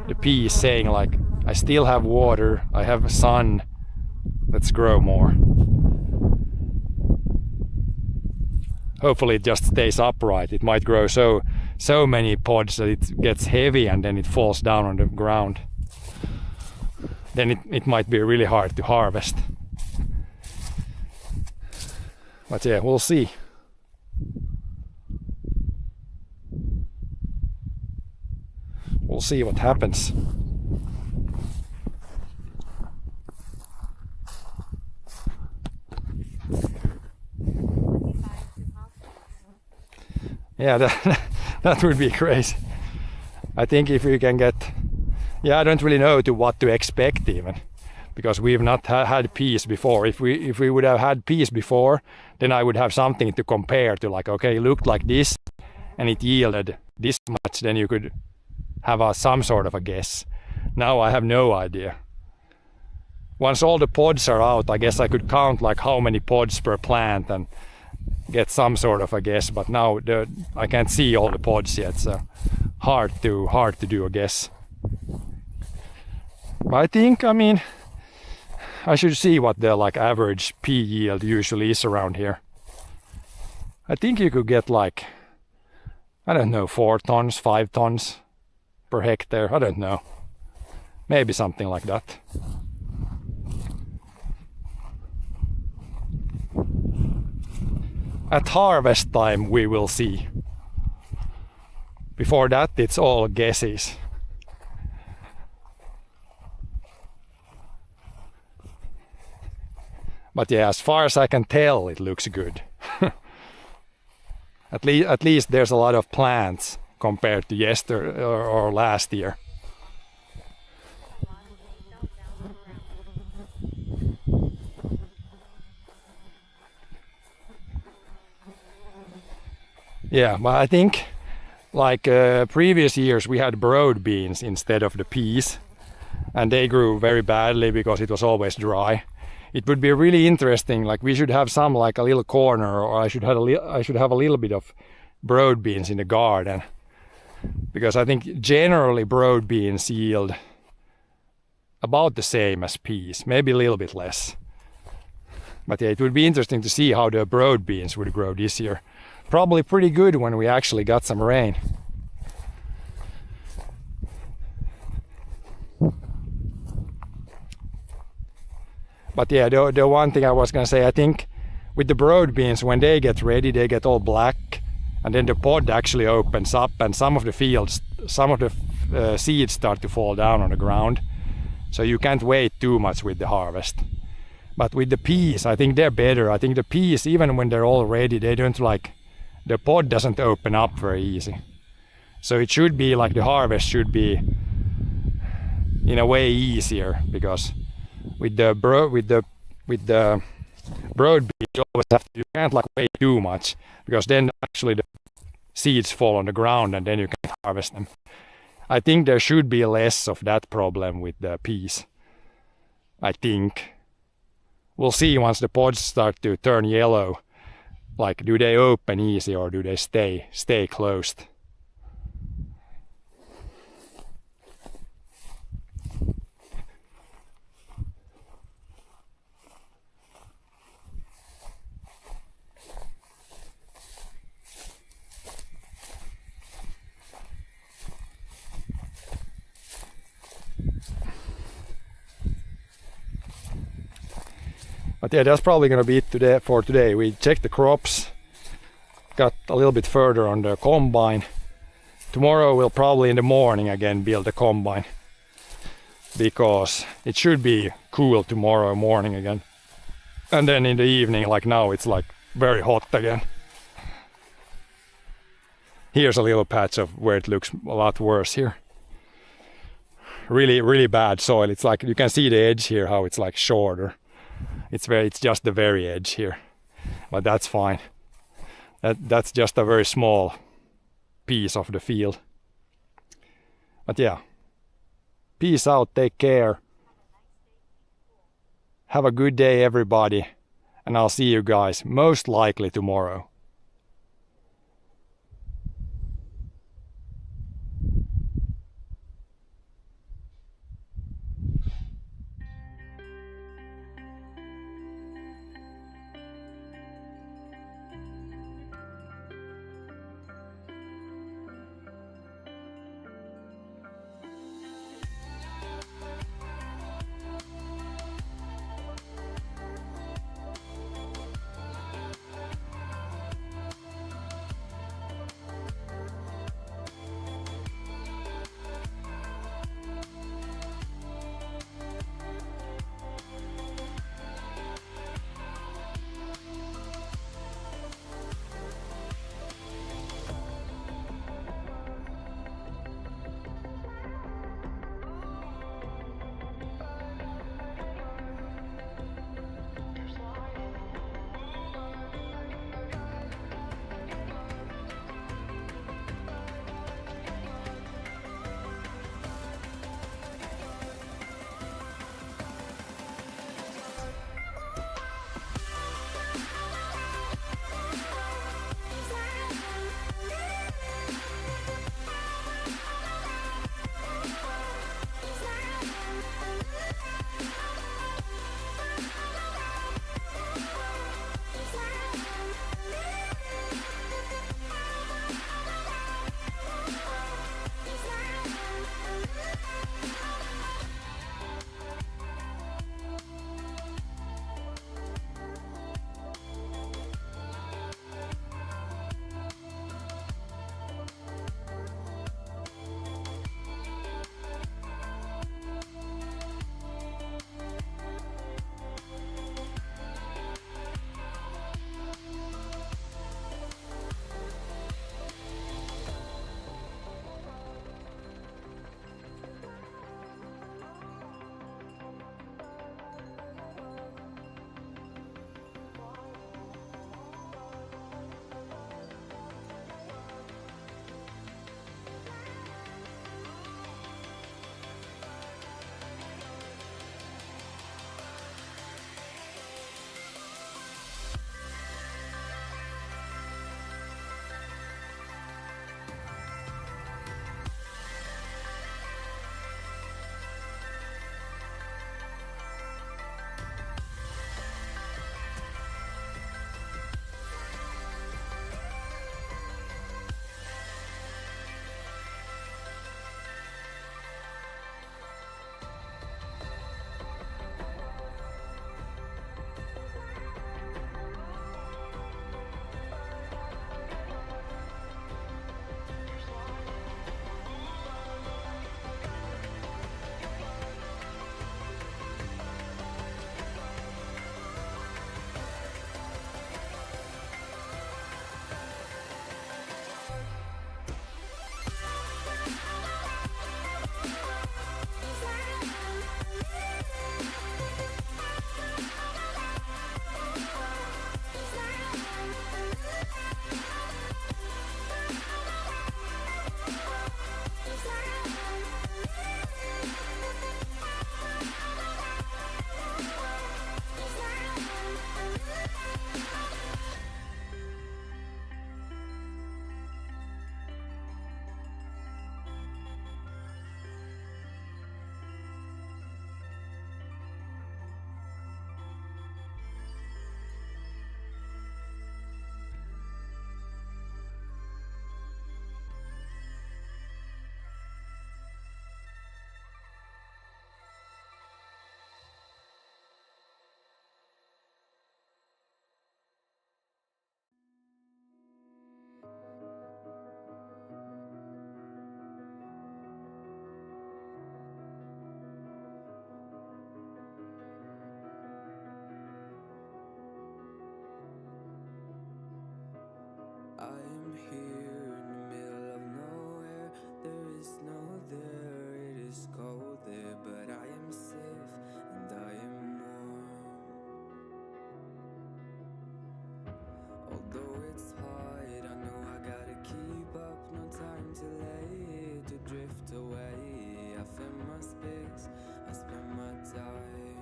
A: The pea is saying like, I still have water, I have sun, let's grow more. Hopefully it just stays upright. It might grow so many pods that it gets heavy and then it falls down on the ground. then it might be really hard to harvest. But yeah, we'll see. We'll see what happens. Yeah, that would be crazy. I think if we can get... Yeah, I don't really know what to expect even. Because we've not had peas before. If we would have had peas before, then I would have something to compare to, like, okay, it looked like this and it yielded this much, then you could have some sort of a guess. Now I have no idea. Once all the pods are out, I guess I could count like how many pods per plant and get some sort of a guess, but now I can't see all the pods yet, so hard to do a guess. But I think, I mean, I should see what the like average pea yield usually is around here. I think you could get like, I don't know, 4 tons, 5 tons per hectare. I don't know. Maybe something like that. At harvest time we will see. Before that it's all guesses. But yeah, as far as I can tell, it looks good. At least there's a lot of plants compared to yesterday or last year. Yeah, but I think like previous years we had broad beans instead of the peas, and they grew very badly because it was always dry. It would be really interesting, like we should have some like a little corner, or I should have a little bit of broad beans in the garden, because I think generally broad beans yield about the same as peas, maybe a little bit less. But yeah, it would be interesting to see how the broad beans would grow this year. Probably pretty good when we actually got some rain. But yeah, the one thing I was gonna say, I think with the broad beans, when they get ready, they get all black, and then the pod actually opens up, and some of the seeds start to fall down on the ground. So you can't wait too much with the harvest. But with the peas, I think they're better. I think the peas, even when they're all ready, they don't like, the pod doesn't open up very easy. So it should be like the harvest should be in a way easier, because with the broad beans you always you can't like wait too much, because then actually the seeds fall on the ground and then you can't harvest them. I think there should be less of that problem with the peas. I think. We'll see once the pods start to turn yellow. Like, do they open easy or do they stay closed? But yeah, that's probably gonna be it for today. We checked the crops, got a little bit further on the combine. Tomorrow we'll probably in the morning again build the combine, because it should be cool tomorrow morning again. And then in the evening, like now, it's like very hot again. Here's a little patch of where it looks a lot worse here. Really, really bad soil. It's like you can see the edge here, how it's like shorter. It's just the very edge here, but that's fine. That's just a very small piece of the field. But yeah, peace out, take care. Have a good day everybody, and I'll see you guys most likely tomorrow.
D: it's hard. I know I gotta keep up, no time to late to drift away. I fill my space, I spend my time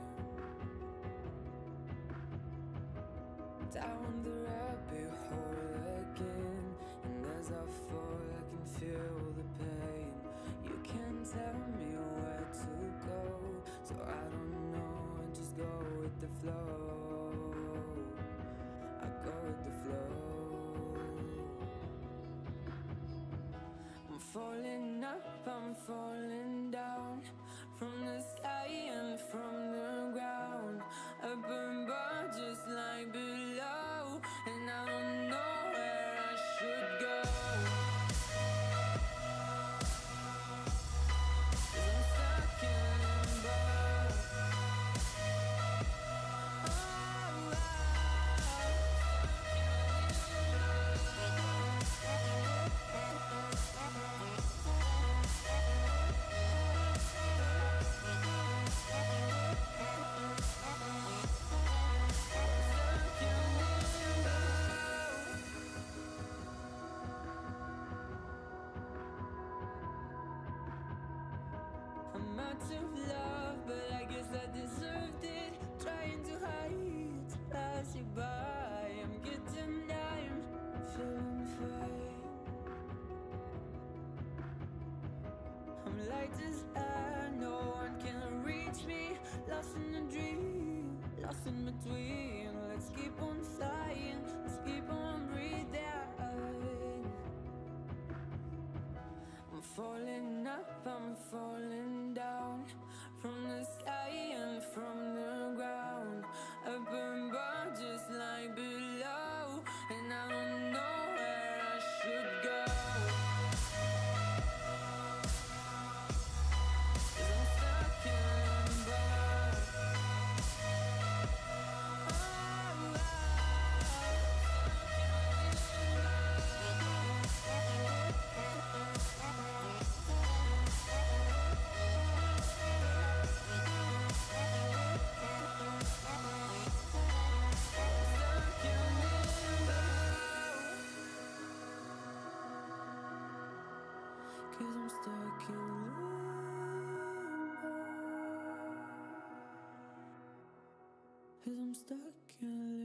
D: down the rabbit hole again. And as I fall, I can feel the pain. You can't tell me where to go, so I don't know, I just go with the flow. I go with the flow. I'm falling up, I'm falling down, from the sky and from the ground. Up above just like below, and I don't know where I should go. 'Cause I'm stuck in limbo. I'm out of love, but I guess I deserved it. Trying to hide, to pass you by. I'm getting down, feeling fine. I'm light as air, no one can reach me. Lost in a dream, lost in between. Let's keep on flying, let's keep on breathing. I'm falling up, I'm falling down, from the sky and from the ground. Up above just like below, and I don't know where I should go. 'Cause I'm stuck in limbo. Cause I'm stuck in limbo. Cause I'm stuck in